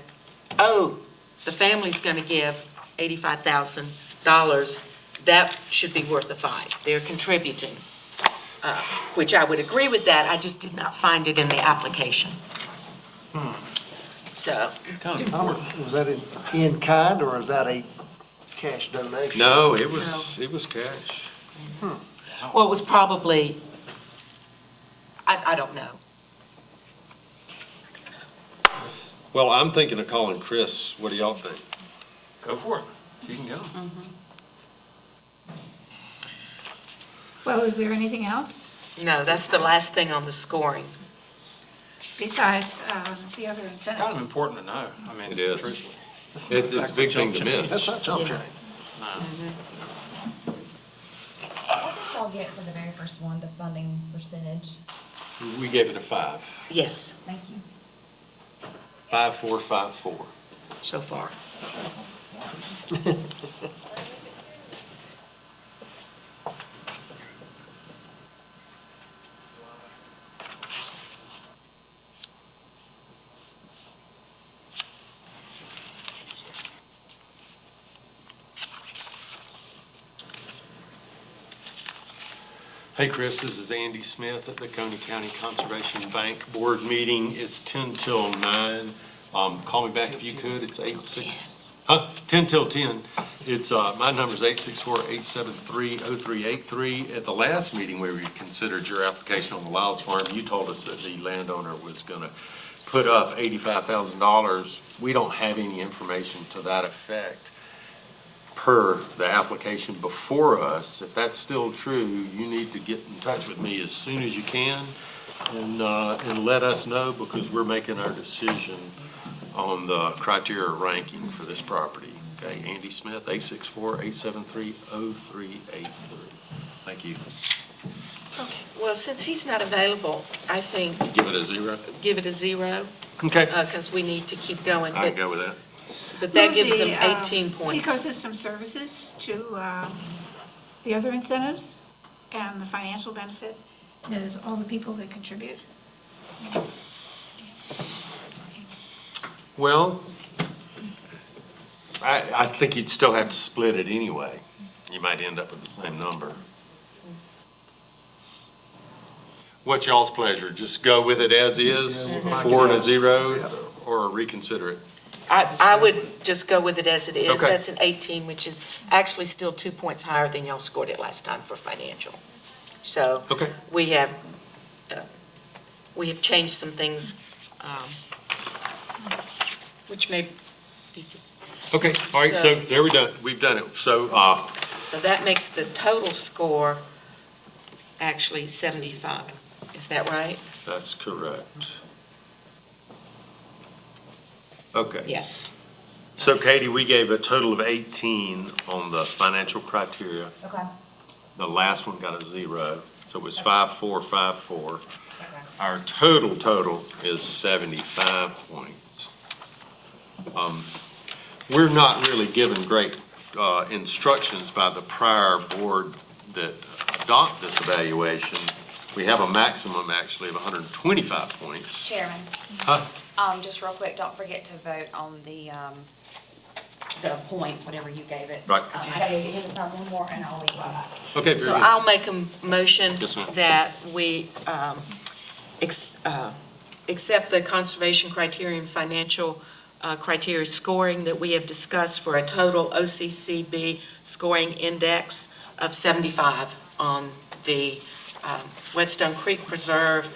oh, the family's going to give $85,000. That should be worth a 5. They're contributing, which I would agree with that. I just did not find it in the application. So, Was that in kind, or is that a cash donation? No, it was cash. well, it was probably, I don't know. Well, I'm thinking of calling Chris. What do y'all think? Go for it. You can go. Well, is there anything else No, that's the last thing on the scoring. besides the other Kind of incentives? important to know. I mean, It is. truthfully. It's a big thing to That's miss. not chump change. What did y'all get for the very first one, the funding percentage? We gave it a 5. Yes, Thank you. 5454. so far. Hey, Chris, this is Andy Smith at the Oconee County Conservation Bank Board meeting. It's 10 till 9. Call me back if you could. It's 10 till 10. It's, my number's 864-873-0383. At the last meeting where we considered your application on the Lyles Farm, you told us that the landowner was gonna put up $85,000. We don't have any information to that effect per the application before us. If that's still true, you need to get in touch with me as soon as you can and let us know, because we're making our decision on the criteria ranking for this property. Okay, Andy Smith, 864-873-0383. Thank you. Okay, well, since he's not available, I think Give it a 0? give it a 0, Okay, because we need to keep going. I can go with that. But that Move gives them the, 18 points. Ecosystem services to the other incentives and the financial benefit is all the people that contribute. Well, I think you'd still have to split it anyway. You might end up with the same number. What's y'all's pleasure? Just go with it as is, 4 and a 0, or reconsider it? I would just go with it as it is. Okay. That's an 18, which is actually still 2 points higher than y'all scored it last time for financial. So Okay. we have changed some things, which may be, Okay, all right, so there we've done it. So, so that makes the total score actually 75. Is that right? that's correct. Okay, Yes. so Katie, we gave a total of 18 on the financial criteria. Okay. The last one got a 0, so it was 5454. Okay. Our total is 75 points. We're not really given great instructions by the prior board that adopt this evaluation. We have a maximum, actually, of 125 points. Chairman. Huh? Just real quick, don't forget to vote on the points, whatever you gave it. Right. I gave him one more and I'll leave that. Okay, So very good. I'll make a motion Yes, ma'am. that we accept the conservation criterion financial criteria scoring that we have discussed for a total OCCB scoring index of 75 on the Whetstone Creek Preserve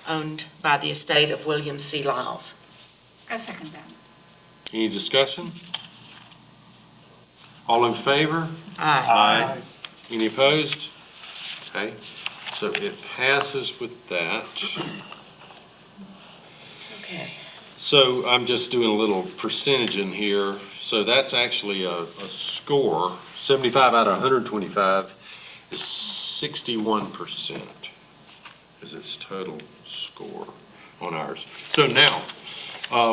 owned by the estate of William C. Lyles. I second that. Any discussion? All in favor? Aye. Aye. Any opposed? Okay, so it passes with that. Okay. So I'm just doing a little percentage in here. So that's actually a score, 75 out of 125 is 61% is its total score on ours. So now,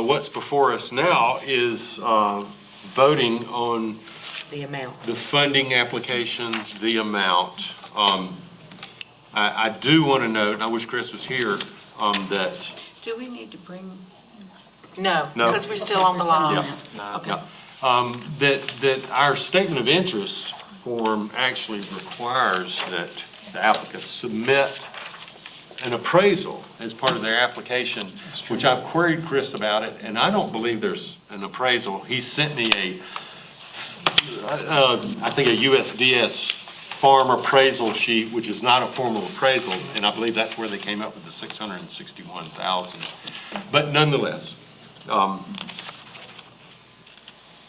what's before us now is voting on The amount. the funding application, the amount. I do want to note, and I wish Chris was here, that Do we need to bring? No, No. because we're still on the lines. Okay. that our statement of interest form actually requires that the applicant submit an appraisal as part of their application, which I've queried Chris about it, and I don't believe there's an appraisal. He sent me I think a USDS farm appraisal sheet, which is not a formal appraisal, and I believe that's where they came up with the 661,000. But nonetheless,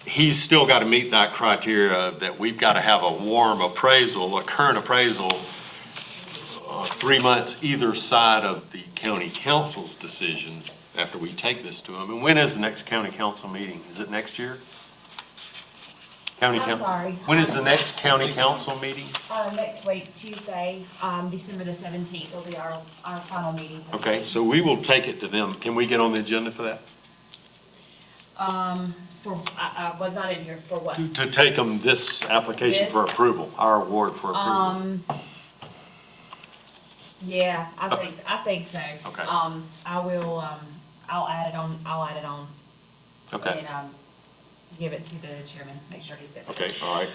he's still got to meet that criteria that we've got to have a warm appraisal, a current appraisal, 3 months either side of the county council's decision after we take this to them. And when is the next county council meeting? Is it next year? I'm sorry. When is the next county council meeting? Next week, Tuesday, December the 17th will be our final meeting. Okay, so we will take it to them. Can we get on the agenda for that? Was not in here for what? To take them this application for approval, our award for approval. Yeah, I think so. Okay. I will, I'll add it on, Okay, and, give it to the chairman, make sure he's good. okay, all right.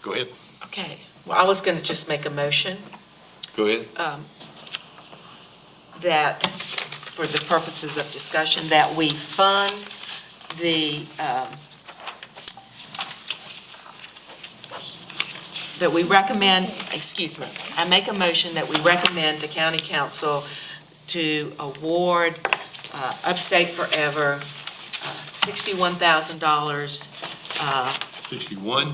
Go ahead, Okay. Well, I was going to just make a motion go ahead. that, for the purposes of discussion, that we fund that we recommend, excuse me, I make a motion that we recommend to county council to award Upstate Forever $61,000. 61?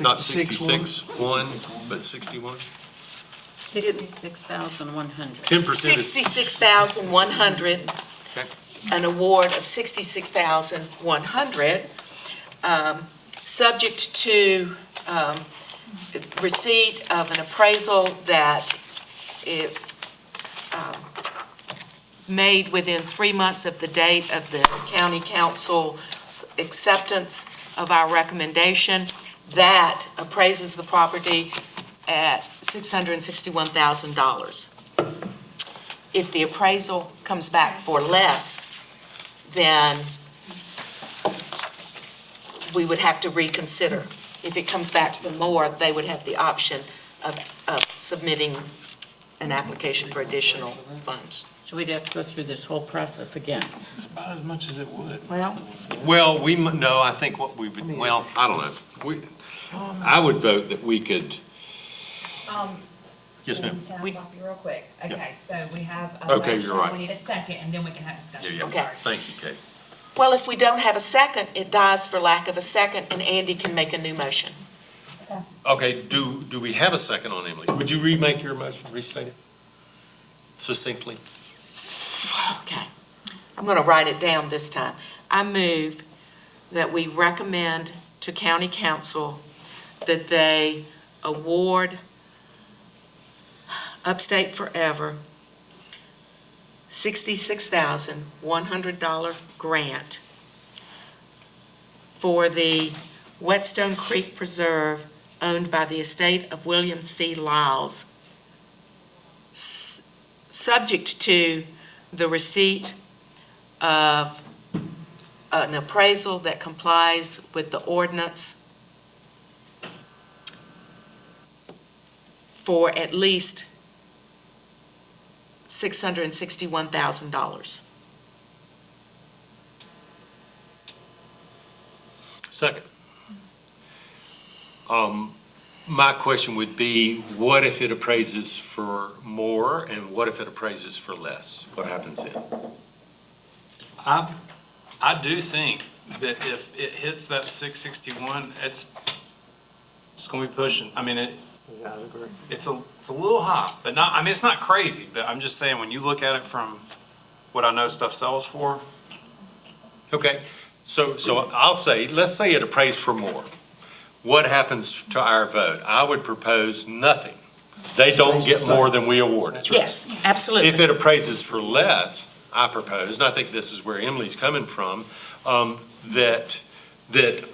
Not 66, 1, but 61? 66,100. 10% is, $66,100. Okay. An award of $66,100, subject to receipt of an appraisal that it made within 3 months of the date of the county council acceptance of our recommendation, that appraises the property at $661,000. If the appraisal comes back for less, then we would have to reconsider. If it comes back for more, they would have the option of submitting an application for additional funds. So we'd have to go through this whole process again. It's about as much as it would. Well, well, no, I think what we would, well, I don't know. I would vote that we could, yes, ma'am. Can I stop you real quick? Okay, so we have a Okay, motion, you're right. we need a second, and then we can have discussion. Yeah, I'm Okay. sorry. Thank you, Kate. well, if we don't have a second, it dies for lack of a second, and Andy can make a new motion. Okay, do we have a second on Emily? Would you remake your motion, restate it succinctly? Okay. I'm going to write it down this time. I move that we recommend to county council that they award Upstate Forever $66,100 grant for the Whetstone Creek Preserve owned by the estate of William C. Lyles, subject to the receipt of an appraisal that complies with the ordinance for at least $661,000. Second. My question would be, what if it appraises for more, and what if it appraises for less? What happens then? I do think that if it hits that 661, it's gonna be pushing. I mean, Yeah, I agree. it's a little high, but not, I mean, it's not crazy, but I'm just saying, when you look at it from what I know stuff sells for, Okay, so I'll say, let's say it appraised for more. What happens to our vote? I would propose nothing. They don't get more than we awarded. Yes, absolutely. If it appraises for less, I propose, and I think this is where Emily's coming from, that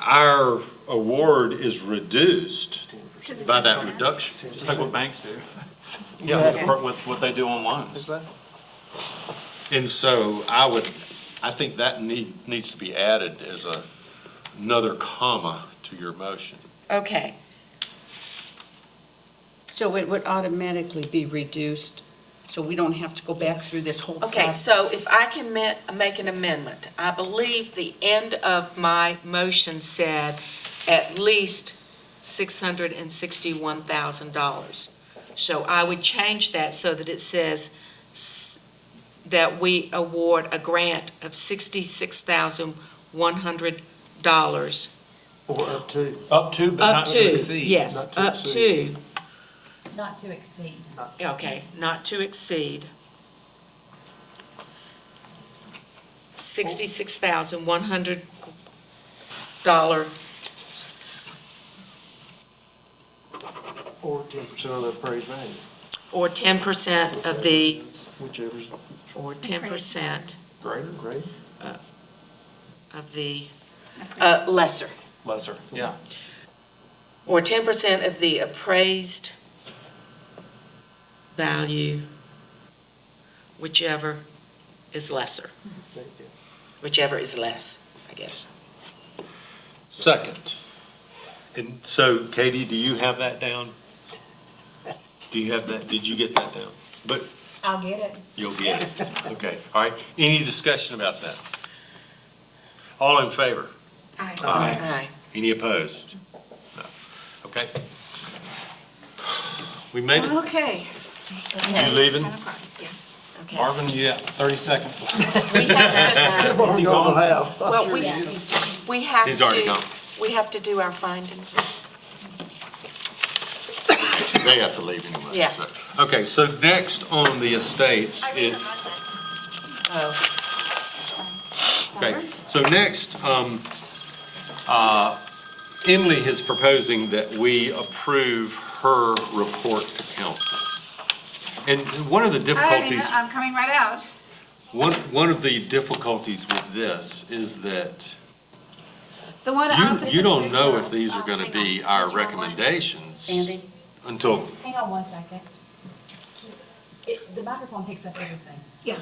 our award is reduced To the by that 10%. reduction. just like what banks do, Yeah, with what they do on loans. Exactly. and so I think that needs to be added as another comma to your motion. Okay, So it would automatically be reduced, so we don't have to go back through this whole process? okay, so if I can make an amendment, I believe the end of my motion said at least $661,000. So I would change that so that it says that we award a grant of $66,100. Or up to. Up to, but Up not to to, exceed. yes, Not to up exceed. to, Not to exceed. okay, not to exceed $66,100 Or 10% of the appraised value. or 10% of the, Whichever's or 10% greater. of the, lesser, Lesser, yeah. or 10% of the appraised value, whichever is lesser, whichever is less, I guess. Second. And so, Katie, do you have that down? Do you have that, did you get that down? But I'll get it. you'll get it. Okay, all right. Any discussion about that? All in favor? Aye. Aye. Any opposed? No. Okay. We made it. Okay. You leaving? 10 o'clock, yeah. Okay. Marvin, you got 30 seconds. We have to, What we gonna have? well, we have He's already gone. we have to do our findings. They have to leave anyway. Yeah. so. Okay, so next on the estates is, Oh, okay, so next, Emily is proposing that we approve her report to council. And one of the difficulties, I'm coming right out. one of the difficulties with this is that The one opposite. you don't know this if these are gonna be our recommendations Andy? until, Hang on one second. The microphone picks up everything. Yeah.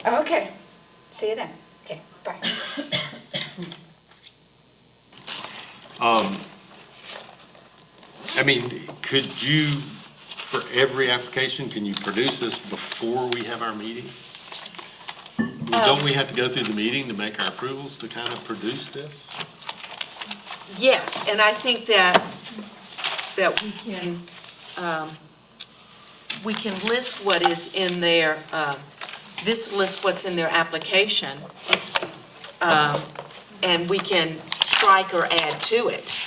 Okay. See you then. Okay, bye. I mean, could you, for every application, can you produce this before we have our meeting? Don't we have to go through the meeting to make our approvals to kind of produce this? yes, and I think that we can list what is in their, this lists what's in their application, and we can strike or add to it.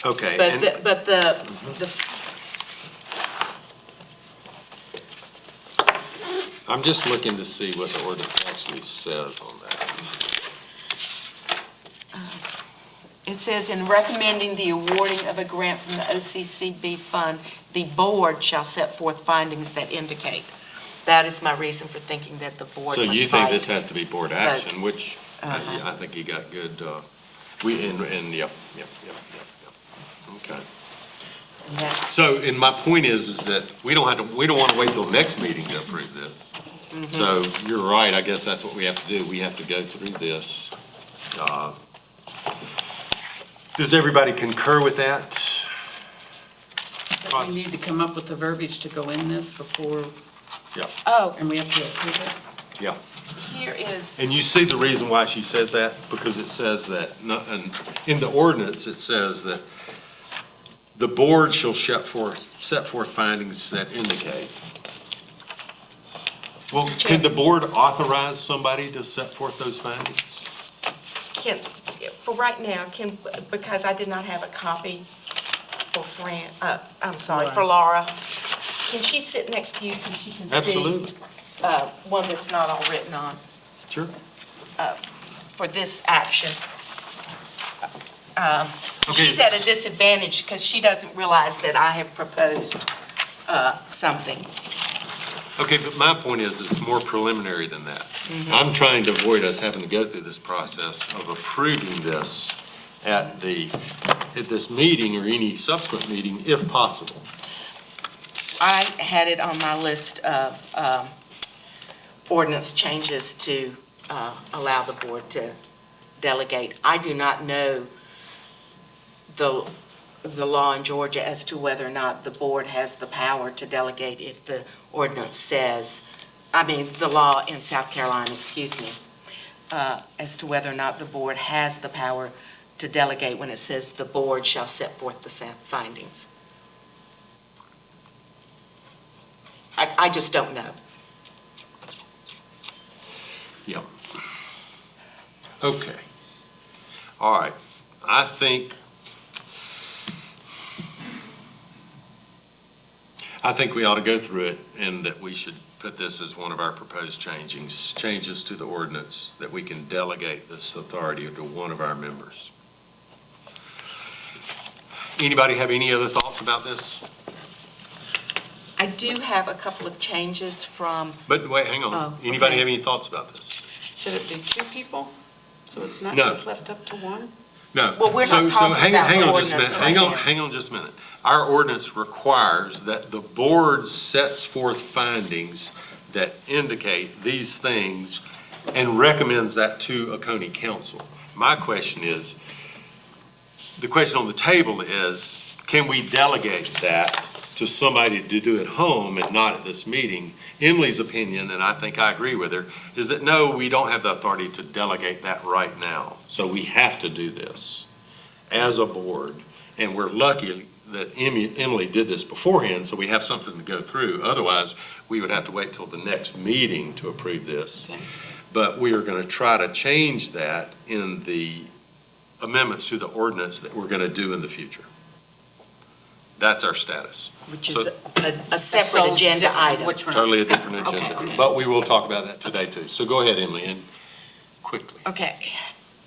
Okay. But and- I'm just looking to see what the ordinance actually says on that. It says, in recommending the awarding of a grant from the OCCB fund, the board shall set forth findings that indicate. That is my reason for thinking that the board So must you think fight. this has to be board action, which Uh-huh. I think you got good, yep. Okay. And that- So, and my point is that we don't want to wait till next meeting to approve this. So you're right, I guess that's what we have to do. We have to go through this. Does everybody concur with that? But we need to come up with the verbiage to go in this before, Oh, and we have to approve here is, And you see the reason why she says that? Because it says that, and in the ordinance, it says that the board shall set forth findings that indicate. Well, can the board authorize somebody to set forth those findings? for right now, because I did not have a copy for for Laura, can she sit next to you so she can see? Absolutely. One that's not all written on? Sure. For this action. Okay. She's at a disadvantage because she doesn't realize that I have proposed something. Okay, but my point is, it's more preliminary than that. I'm trying to avoid us having to go through this process of approving this at this meeting or any subsequent meeting, if possible. I had it on my list of ordinance changes to allow the board to delegate. I do not know the law in Georgia as to whether or not the board has the power to delegate if the ordinance says, the law in South Carolina, excuse me, as to whether or not the board has the power to delegate when it says the board shall set forth the findings. I just don't know. Okay. All right. I think we ought to go through it, and that we should put this as one of our proposed changes to the ordinance, that we can delegate this authority to one of our members. Anybody have any other thoughts about this? I do have a couple of changes from, But wait, hang on. Oh, Anybody okay. have any thoughts about this? Should it be two people? So it's not No. just left up to one? No. Well, we're not talking hang about the on just a ordinance minute. right now. Hang on just a minute. Our ordinance requires that the board sets forth findings that indicate these things and recommends that to Oconee Council. My question is, the question on the table is, can we delegate that to somebody to do at home and not at this meeting? Emily's opinion, and I think I agree with her, is that no, we don't have the authority to delegate that right now. So we have to do this as a board, and we're lucky that Emily did this beforehand, so we have something to go through. Otherwise, we would have to wait till the next meeting to approve this. Okay. But we are going to try to change that in the amendments to the ordinance that we're going to do in the future. That's our status. which is a separate agenda item. Which we're not Totally a discussing. different agenda. Okay. But we will talk about that today, too. So go ahead, Emily, and quickly. Okay.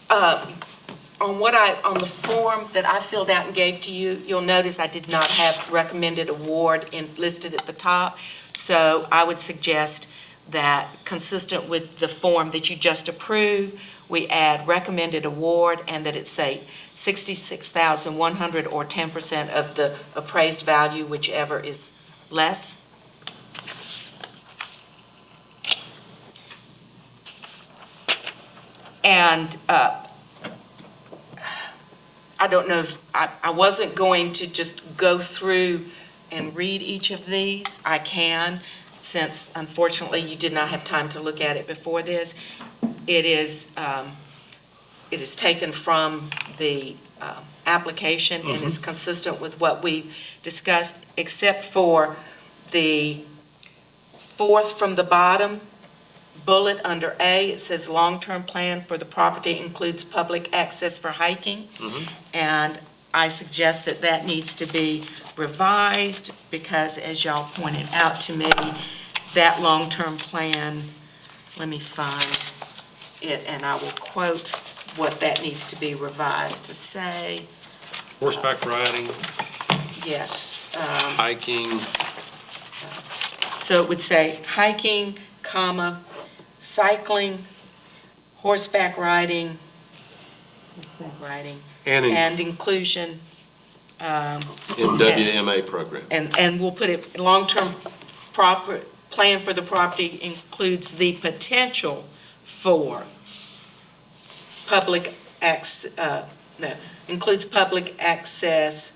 On the form that I filled out and gave to you, you'll notice I did not have recommended award listed at the top. So I would suggest that, consistent with the form that you just approved, we add recommended award and that it say $66,100 or 10% of the appraised value, whichever is less. And I don't know if, I wasn't going to just go through and read each of these. I can, since unfortunately you did not have time to look at it before this. It is taken from the application and is consistent with what we discussed, except for the fourth from the bottom bullet under A. It says long-term plan for the property includes public access for hiking. And I suggest that that needs to be revised because, as y'all pointed out to me, that long-term plan, let me find it and I will quote what that needs to be revised to say. Horseback riding, Yes. hiking, So it would say hiking, comma, cycling, horseback riding, and in and inclusion, WMA program. and we'll put it, long-term plan for the property includes the potential for includes public access,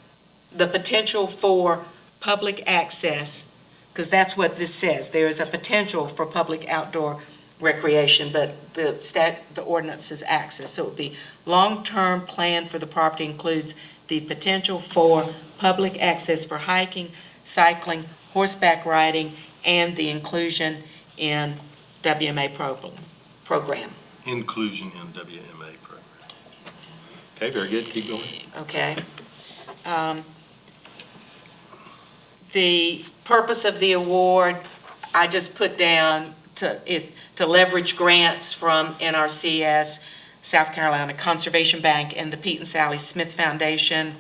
the potential for public access, because that's what this says. There is a potential for public outdoor recreation, but the ordinance says access. So it would be long-term plan for the property includes the potential for public access for hiking, cycling, horseback riding, and the inclusion in WMA program. Inclusion in WMA program. Okay, very good, keep going. Okay. The purpose of the award, I just put down to leverage grants from NRCS, South Carolina Conservation Bank, and the Pete and Sally Smith Foundation.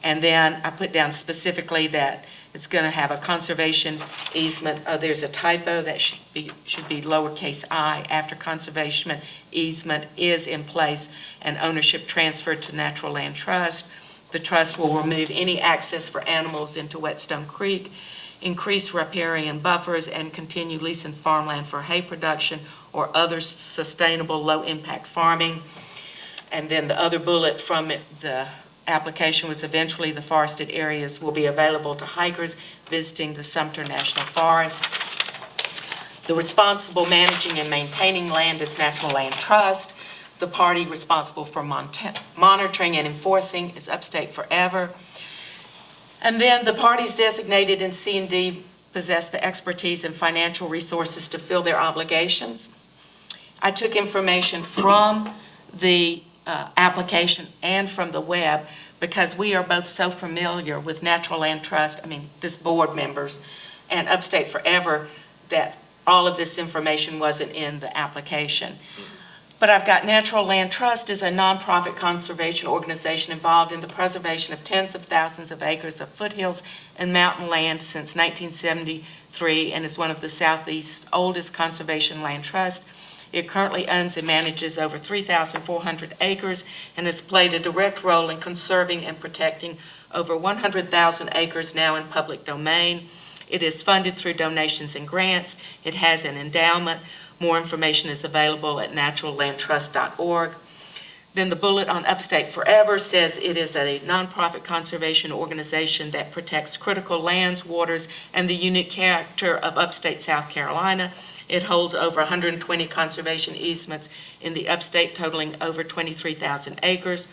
And then I put down specifically that it's going to have a conservation easement. There's a typo, that should be lowercase I, after conservation easement is in place and ownership transferred to Natural Land Trust. The trust will remove any access for animals into Whetstone Creek, increase riparian buffers, and continue leasing farmland for hay production or other sustainable low-impact farming. And then the other bullet from the application was eventually the forested areas will be available to hikers visiting the Sumter National Forest. The responsible managing and maintaining land is Natural Land Trust. The party responsible for monitoring and enforcing is Upstate Forever. And then the parties designated in C and D possess the expertise and financial resources to fill their obligations. I took information from the application and from the web because we are both so familiar with Natural Land Trust, this board members, and Upstate Forever, that all of this information wasn't in the application. But I've got Natural Land Trust is a nonprofit conservation organization involved in the preservation of tens of thousands of acres of foothills and mountain land since 1973 and is one of the Southeast's oldest conservation land trusts. It currently owns and manages over 3,400 acres and has played a direct role in conserving and protecting over 100,000 acres now in public domain. It is funded through donations and grants. It has an endowment. More information is available at naturallandtrust.org. Then the bullet on Upstate Forever says it is a nonprofit conservation organization that protects critical lands, waters, and the unique character of upstate South Carolina. It holds over 120 conservation easements in the upstate, totaling over 23,000 acres.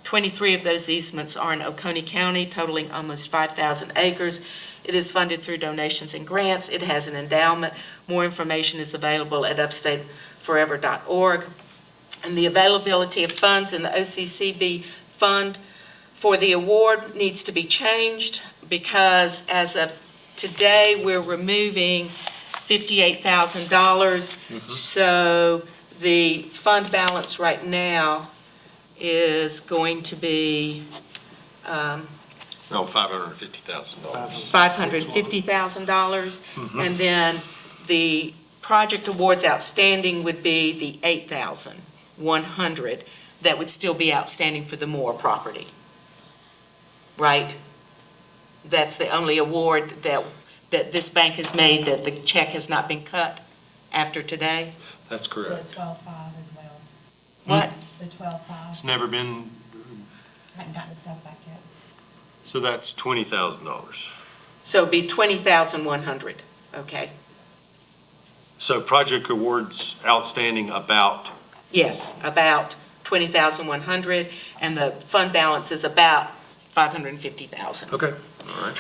23 of those easements are in Oconee County, totaling almost 5,000 acres. It is funded through donations and grants. It has an endowment. More information is available at upstateforever.org. And the availability of funds in the OCCB fund for the award needs to be changed because as of today, we're removing $58,000. So the fund balance right now is going to be No, $550,000. $550,000. And then the project awards outstanding would be the $8,100 that would still be outstanding for the Moore property. Right? That's the only award that this bank has made, that the check has not been cut after today? That's The correct. 12.5 as well. What? The 12.5. It's never been, I haven't gotten the stuff back yet. so that's $20,000. So it'd be $20,100, okay? So project awards outstanding about, Yes, about $20,100, and the fund balance is about $550,000. okay, all right.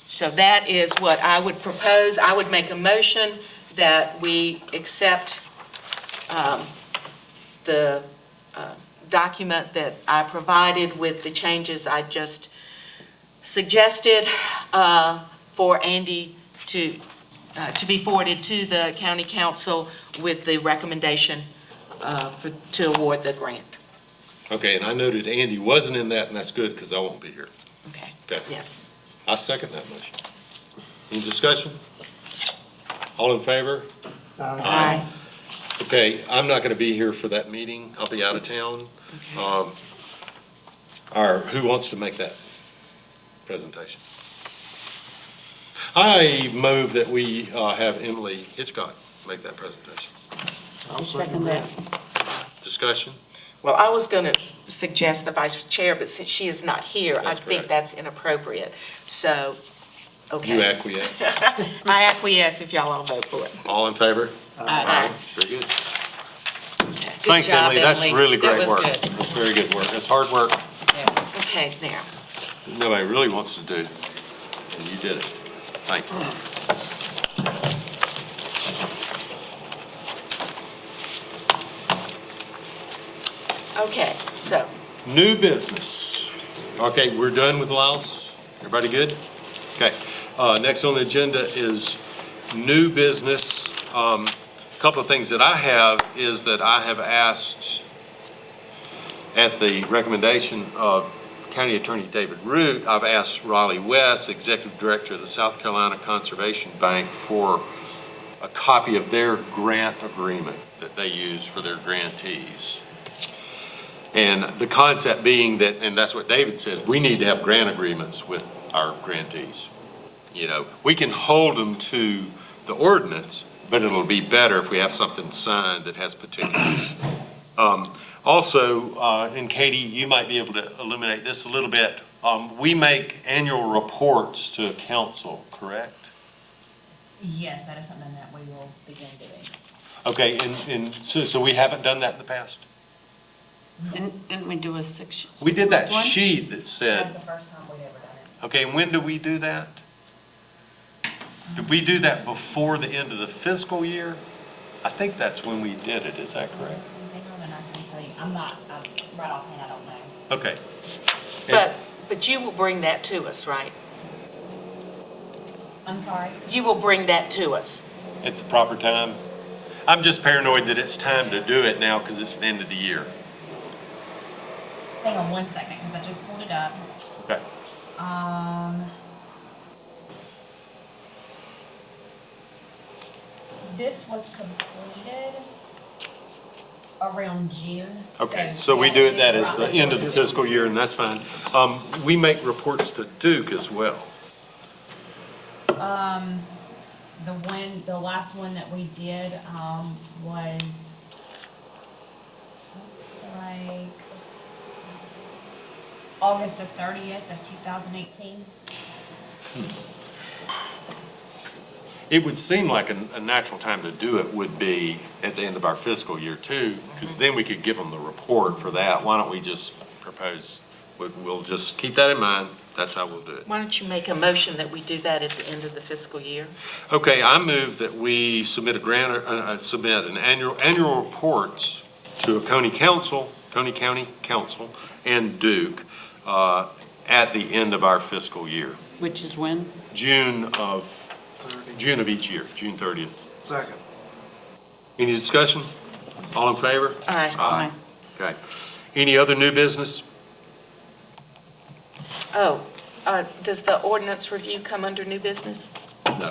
So that is what I would propose. I would make a motion that we accept the document that I provided with the changes I just suggested for Andy to be forwarded to the county council with the recommendation to award the grant. Okay, and I noted Andy wasn't in that, and that's good, because I won't be here. Okay. Okay. Yes. I second that motion. Any discussion? All in favor? Aye. Okay, I'm not going to be here for that meeting. I'll be out of town. Who wants to make that presentation? I move that we have Emily Hitchcock make that presentation. I'll Second that. Discussion? Well, I was going to suggest the vice chair, but since she is not here, I That's think correct. that's inappropriate. So, You okay. acquiesce. I acquiesce if y'all all vote for it. All in favor? Aye. Very good. Good Thanks, job, Emily. That's really That great was work. good. That's very good work. It's hard work. Okay, now, Nobody really wants to do, and you did it. Thank you. okay, so, New business. Okay, we're done with Laos? Everybody good? Okay. Next on the agenda is new business. Couple of things that I have is that I have asked, at the recommendation of County Attorney David Root, I've asked Raleigh West, Executive Director of the South Carolina Conservation Bank, for a copy of their grant agreement that they use for their grantees. And the concept being that, and that's what David said, we need to have grant agreements with our grantees. You know, we can hold them to the ordinance, but it'll be better if we have something signed that has particulars. Also, and Katie, you might be able to illuminate this a little bit. We make annual reports to council, correct? Yes, that is something that we will begin doing. Okay, and so we haven't done that in the past? Didn't we do a six? We did that six-month one? sheet that said, That's the first time we've ever done it. okay, and when do we do that? Did we do that before the end of the fiscal year? I think that's when we did it, is that correct? Hang on, and I can tell you, I'm right offhand, I don't know. Okay. but you will bring that to us, right? I'm sorry? You will bring that to us. At the proper time? I'm just paranoid that it's time to do it now because it's the end of the year. Hang on one second, because I just pulled it up. Okay. This was completed around June. Okay, so we yeah, do it that is as the right end of the before. fiscal year, and that's fine. We make reports to Duke as well. The last one that we did, was, looks like August the 30th of 2018. It would seem like a natural time to do it would be at the end of our fiscal year too, because then we could give them the report for that. Why don't we just propose, we'll just keep that in mind. That's how we'll do it. Why don't you make a motion that we do that at the end of the fiscal year? Okay, I move that we submit submit an annual reports to Oconee Council, Oconee County Council, and Duke at the end of our fiscal year, Which is when? June of each year, June 30th. Second. Any discussion? All in favor? Aye. Aye. Okay. Any other new business? Oh, does the ordinance review come under new business? No.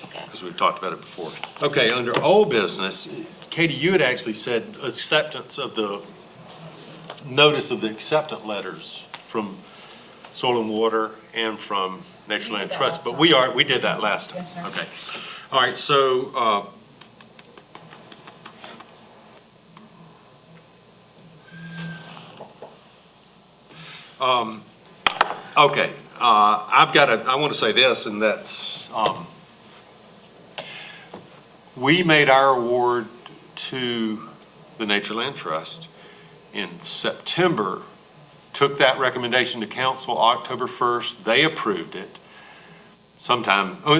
Okay. Because we've talked about it before. Okay, under old business, Katie, you had actually said acceptance of the notice of the acceptance letters from Soil and Water and from Nature Land Trust, but we did that last time. Yes, sir. Okay. All right, so, okay, I want to say this, and that's, we made our award to the Nature Land Trust in September, took that recommendation to council October 1st. They approved it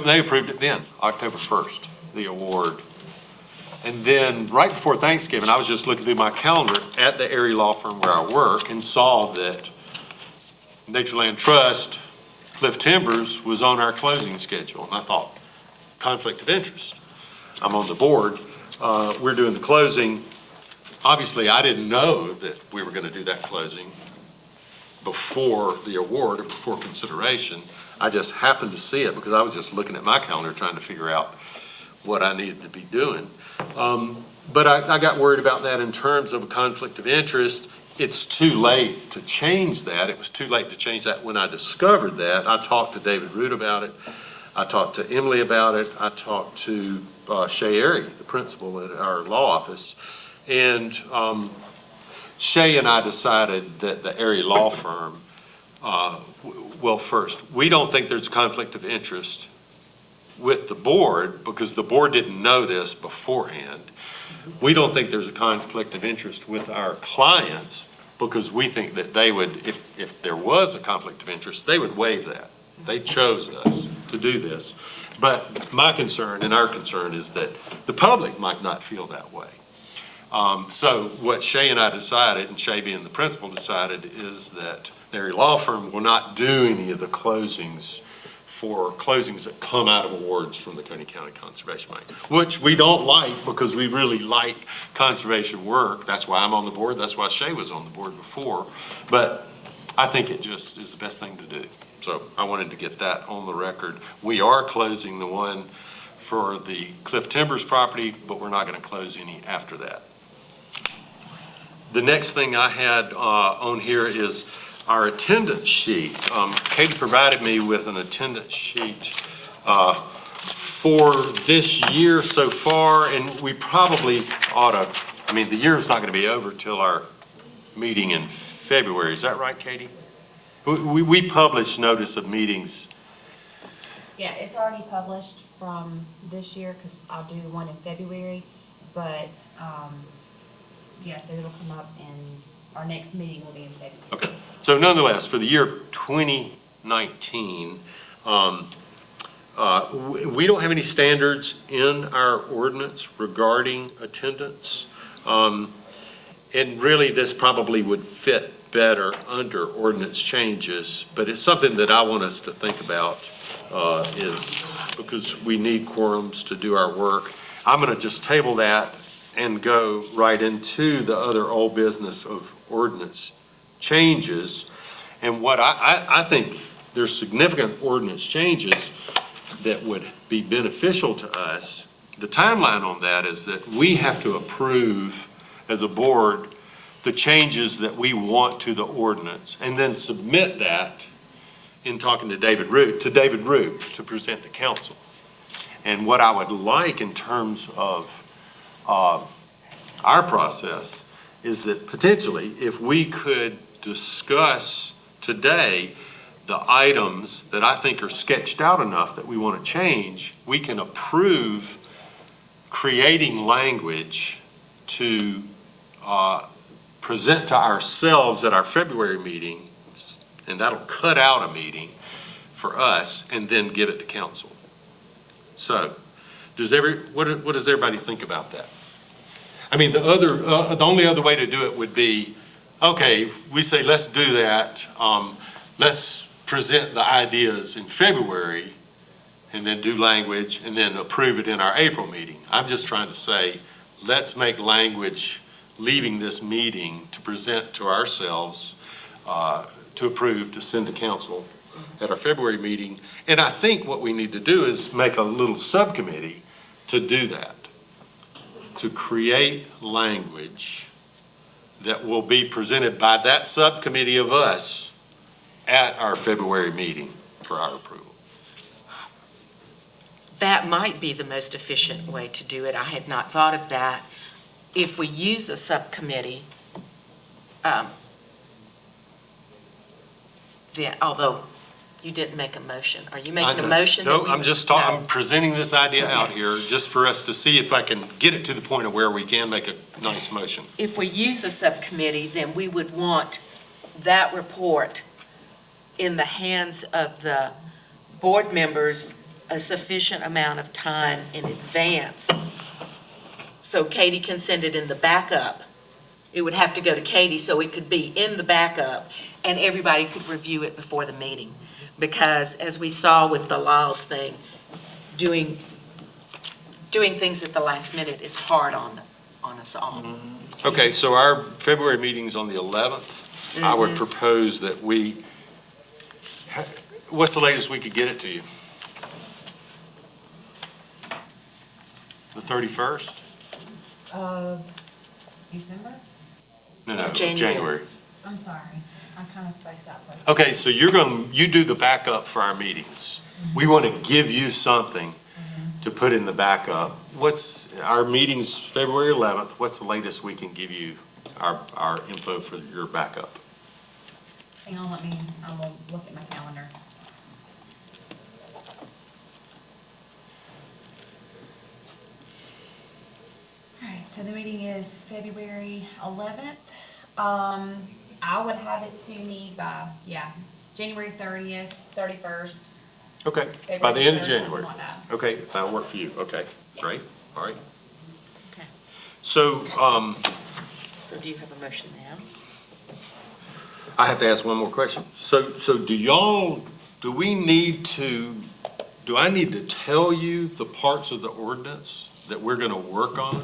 they approved it then, October 1st, the award. And then right before Thanksgiving, I was just looking through my calendar at the area law firm where I work and saw that Nature Land Trust, Cliff Timbers, was on our closing schedule. And I thought, conflict of interest. I'm on the board. We're doing the closing. Obviously, I didn't know that we were going to do that closing before the award or before consideration. I just happened to see it because I was just looking at my calendar trying to figure out what I needed to be doing. But I got worried about that in terms of a conflict of interest. It's too late to change that. It was too late to change that when I discovered that. I talked to David Root about it. I talked to Emily about it. I talked to Shay Airy, the principal at our law office. And Shay and I decided that the area law firm, well, first, we don't think there's a conflict of interest with the board because the board didn't know this beforehand. We don't think there's a conflict of interest with our clients because we think that they would, if there was a conflict of interest, they would waive that. They chose us to do this. But my concern and our concern is that the public might not feel that way. So what Shay and I decided, and Shay being the principal decided, is that the area law firm will not do any of the closings for closings that come out of awards from the Oconee County Conservation Bank, which we don't like because we really like conservation work. That's why I'm on the board. That's why Shay was on the board before. But I think it just is the best thing to do. So I wanted to get that on the record. We are closing the one for the Cliff Timbers property, but we're not going to close any after that. The next thing I had on here is our attendance sheet. Katie provided me with an attendance sheet for this year so far, and we probably ought to, I mean, the year's not going to be over till our meeting in February. Is that right, Katie? We publish notice of meetings. Yeah, it's already published from this year, because I'll do one in February, but, yes, it'll come up and our next meeting will be in February. Okay. So nonetheless, for the year 2019, we don't have any standards in our ordinance regarding attendance. And really, this probably would fit better under ordinance changes, but it's something that I want us to think about, is because we need quorums to do our work. I'm going to just table that and go right into the other old business of ordinance changes. And what I think there's significant ordinance changes that would be beneficial to us. The timeline on that is that we have to approve as a board the changes that we want to the ordinance and then submit that in talking to David Root to present to council. And what I would like in terms of our process is that potentially if we could discuss today the items that I think are sketched out enough that we want to change, we can approve creating language to present to ourselves at our February meeting, and that'll cut out a meeting for us, and then give it to council. So, what does everybody think about that? I mean, the only other way to do it would be, okay, we say, let's do that. Let's present the ideas in February and then do language and then approve it in our April meeting. I'm just trying to say, let's make language leaving this meeting to present to ourselves, to approve, to send to council at our February meeting. And I think what we need to do is make a little subcommittee to do that, to create language that will be presented by that subcommittee of us at our February meeting for our approval. That might be the most efficient way to do it. I had not thought of that. If we use a subcommittee, then, although you didn't make a motion. Are you making a motion? No, I'm just talking, I'm presenting this idea out here just for us to see if I can get it to the point of where we can make a nice motion. If we use a subcommittee, then we would want that report in the hands of the board members a sufficient amount of time in advance. So Katie can send it in the backup. It would have to go to Katie, so it could be in the backup, and everybody could review it before the meeting. Because as we saw with the laws thing, doing things at the last minute is hard on us all. Okay, so our February meeting's on the 11th. I would propose that what's the latest we could get it to you? The 31st? Of December? No, January. January. I'm sorry, I kind of spaced out for a second. Okay, so you do the backup for our meetings. We want to give you something to put in the backup. What's our meeting's February 11th? What's the latest we can give you our info for your backup. Hang on, I'm gonna look at my calendar. All right, so the meeting is February 11th. I would have it to me by, January 30th, 31st. Okay, by the end of February 3rd, January. something like that. Okay, if that'll work for you, okay, great, all right. Okay. So, So do you have a motion now? I have to ask one more question. So do I need to tell you the parts of the ordinance that we're gonna work on?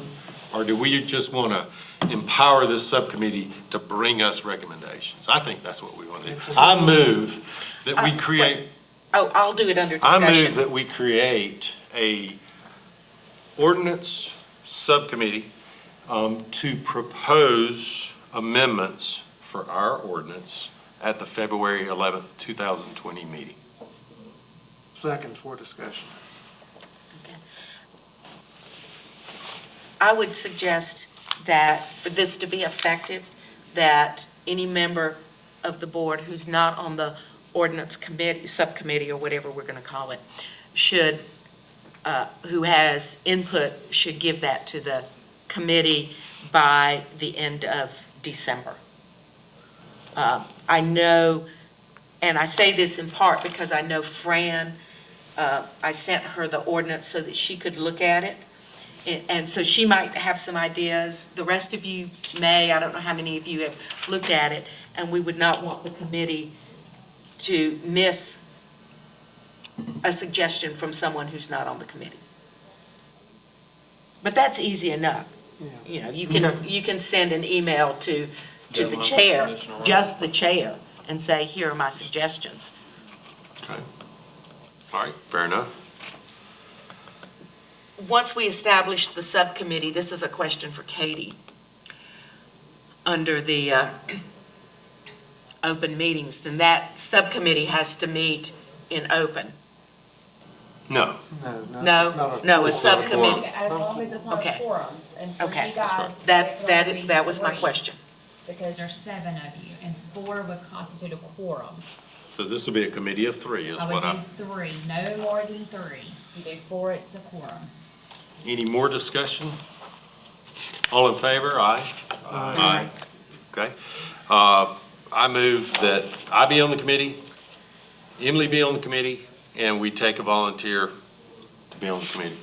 Or do we just wanna empower this subcommittee to bring us recommendations? I think that's what we wanna do. I move that we create, Oh, I'll do it under I discussion. move that we create a ordinance subcommittee to propose amendments for our ordinance at the February 11th, 2020 meeting. Second for discussion. I would suggest that for this to be effective, that any member of the board who's not on the ordinance committee, subcommittee, or whatever we're going to call it, should, who has input, should give that to the committee by the end of December. I know, and I say this in part because I know Fran, I sent her the ordinance so that she could look at it. And so she might have some ideas. The rest of you may, I don't know how many of you have looked at it, and we would not want the committee to miss a suggestion from someone who's not on the committee. But that's easy enough. You know, you can send an email to the chair, just the chair, and say, here are my suggestions. Okay. All right, fair enough. Once we establish the subcommittee, this is a question for Katie, under the open meetings, then that subcommittee has to meet in open. No, No, a subcommittee. As long as it's not a Okay. quorum. And for Okay. you That's right. guys. That was my three, question. Because there's 7 of you, and 4 would constitute a quorum. so this will be a committee of 3 is I would what do I'm, 3, no more than 3. You do 4, it's a quorum. any more discussion? All in favor, aye? Aye. Okay. I move that I be on the committee, Emily be on the committee, and we take a volunteer to be on the committee.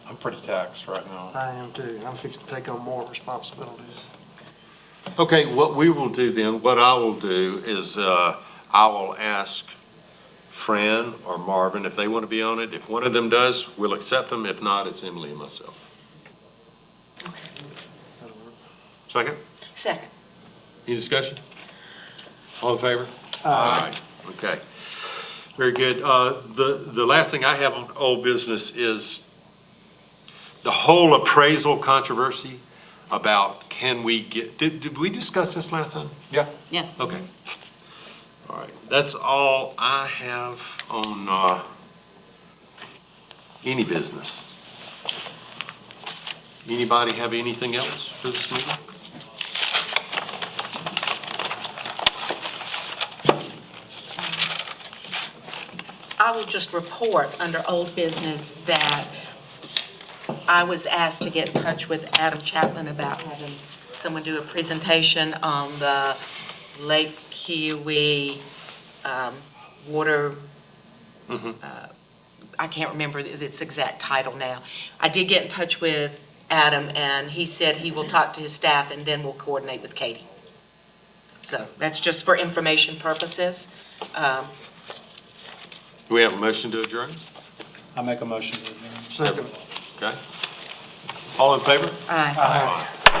I'm pretty taxed right now. I am too. I'm fixing to take on more responsibilities. Okay, what we will do then, what I will do is, I will ask Fran or Marvin if they want to be on it. If one of them does, we'll accept them. If not, it's Emily and myself. That'll work. Second? Second. Any discussion? All in favor? Aye. Okay. Very good. The last thing I have on old business is the whole appraisal controversy about can we get, did we discuss this last time? Yes. Okay. All right. That's all I have on any business. Anybody have anything else for this meeting? I will just report under old business that I was asked to get in touch with Adam Chapman about having someone do a presentation on the Lake Kiwi water, I can't remember its exact title now. I did get in touch with Adam, and he said he will talk to his staff, and then we'll coordinate with Katie. So that's just for information purposes. Do we have a motion to adjourn? I make a motion to adjourn. Second. Okay. All in favor? Aye.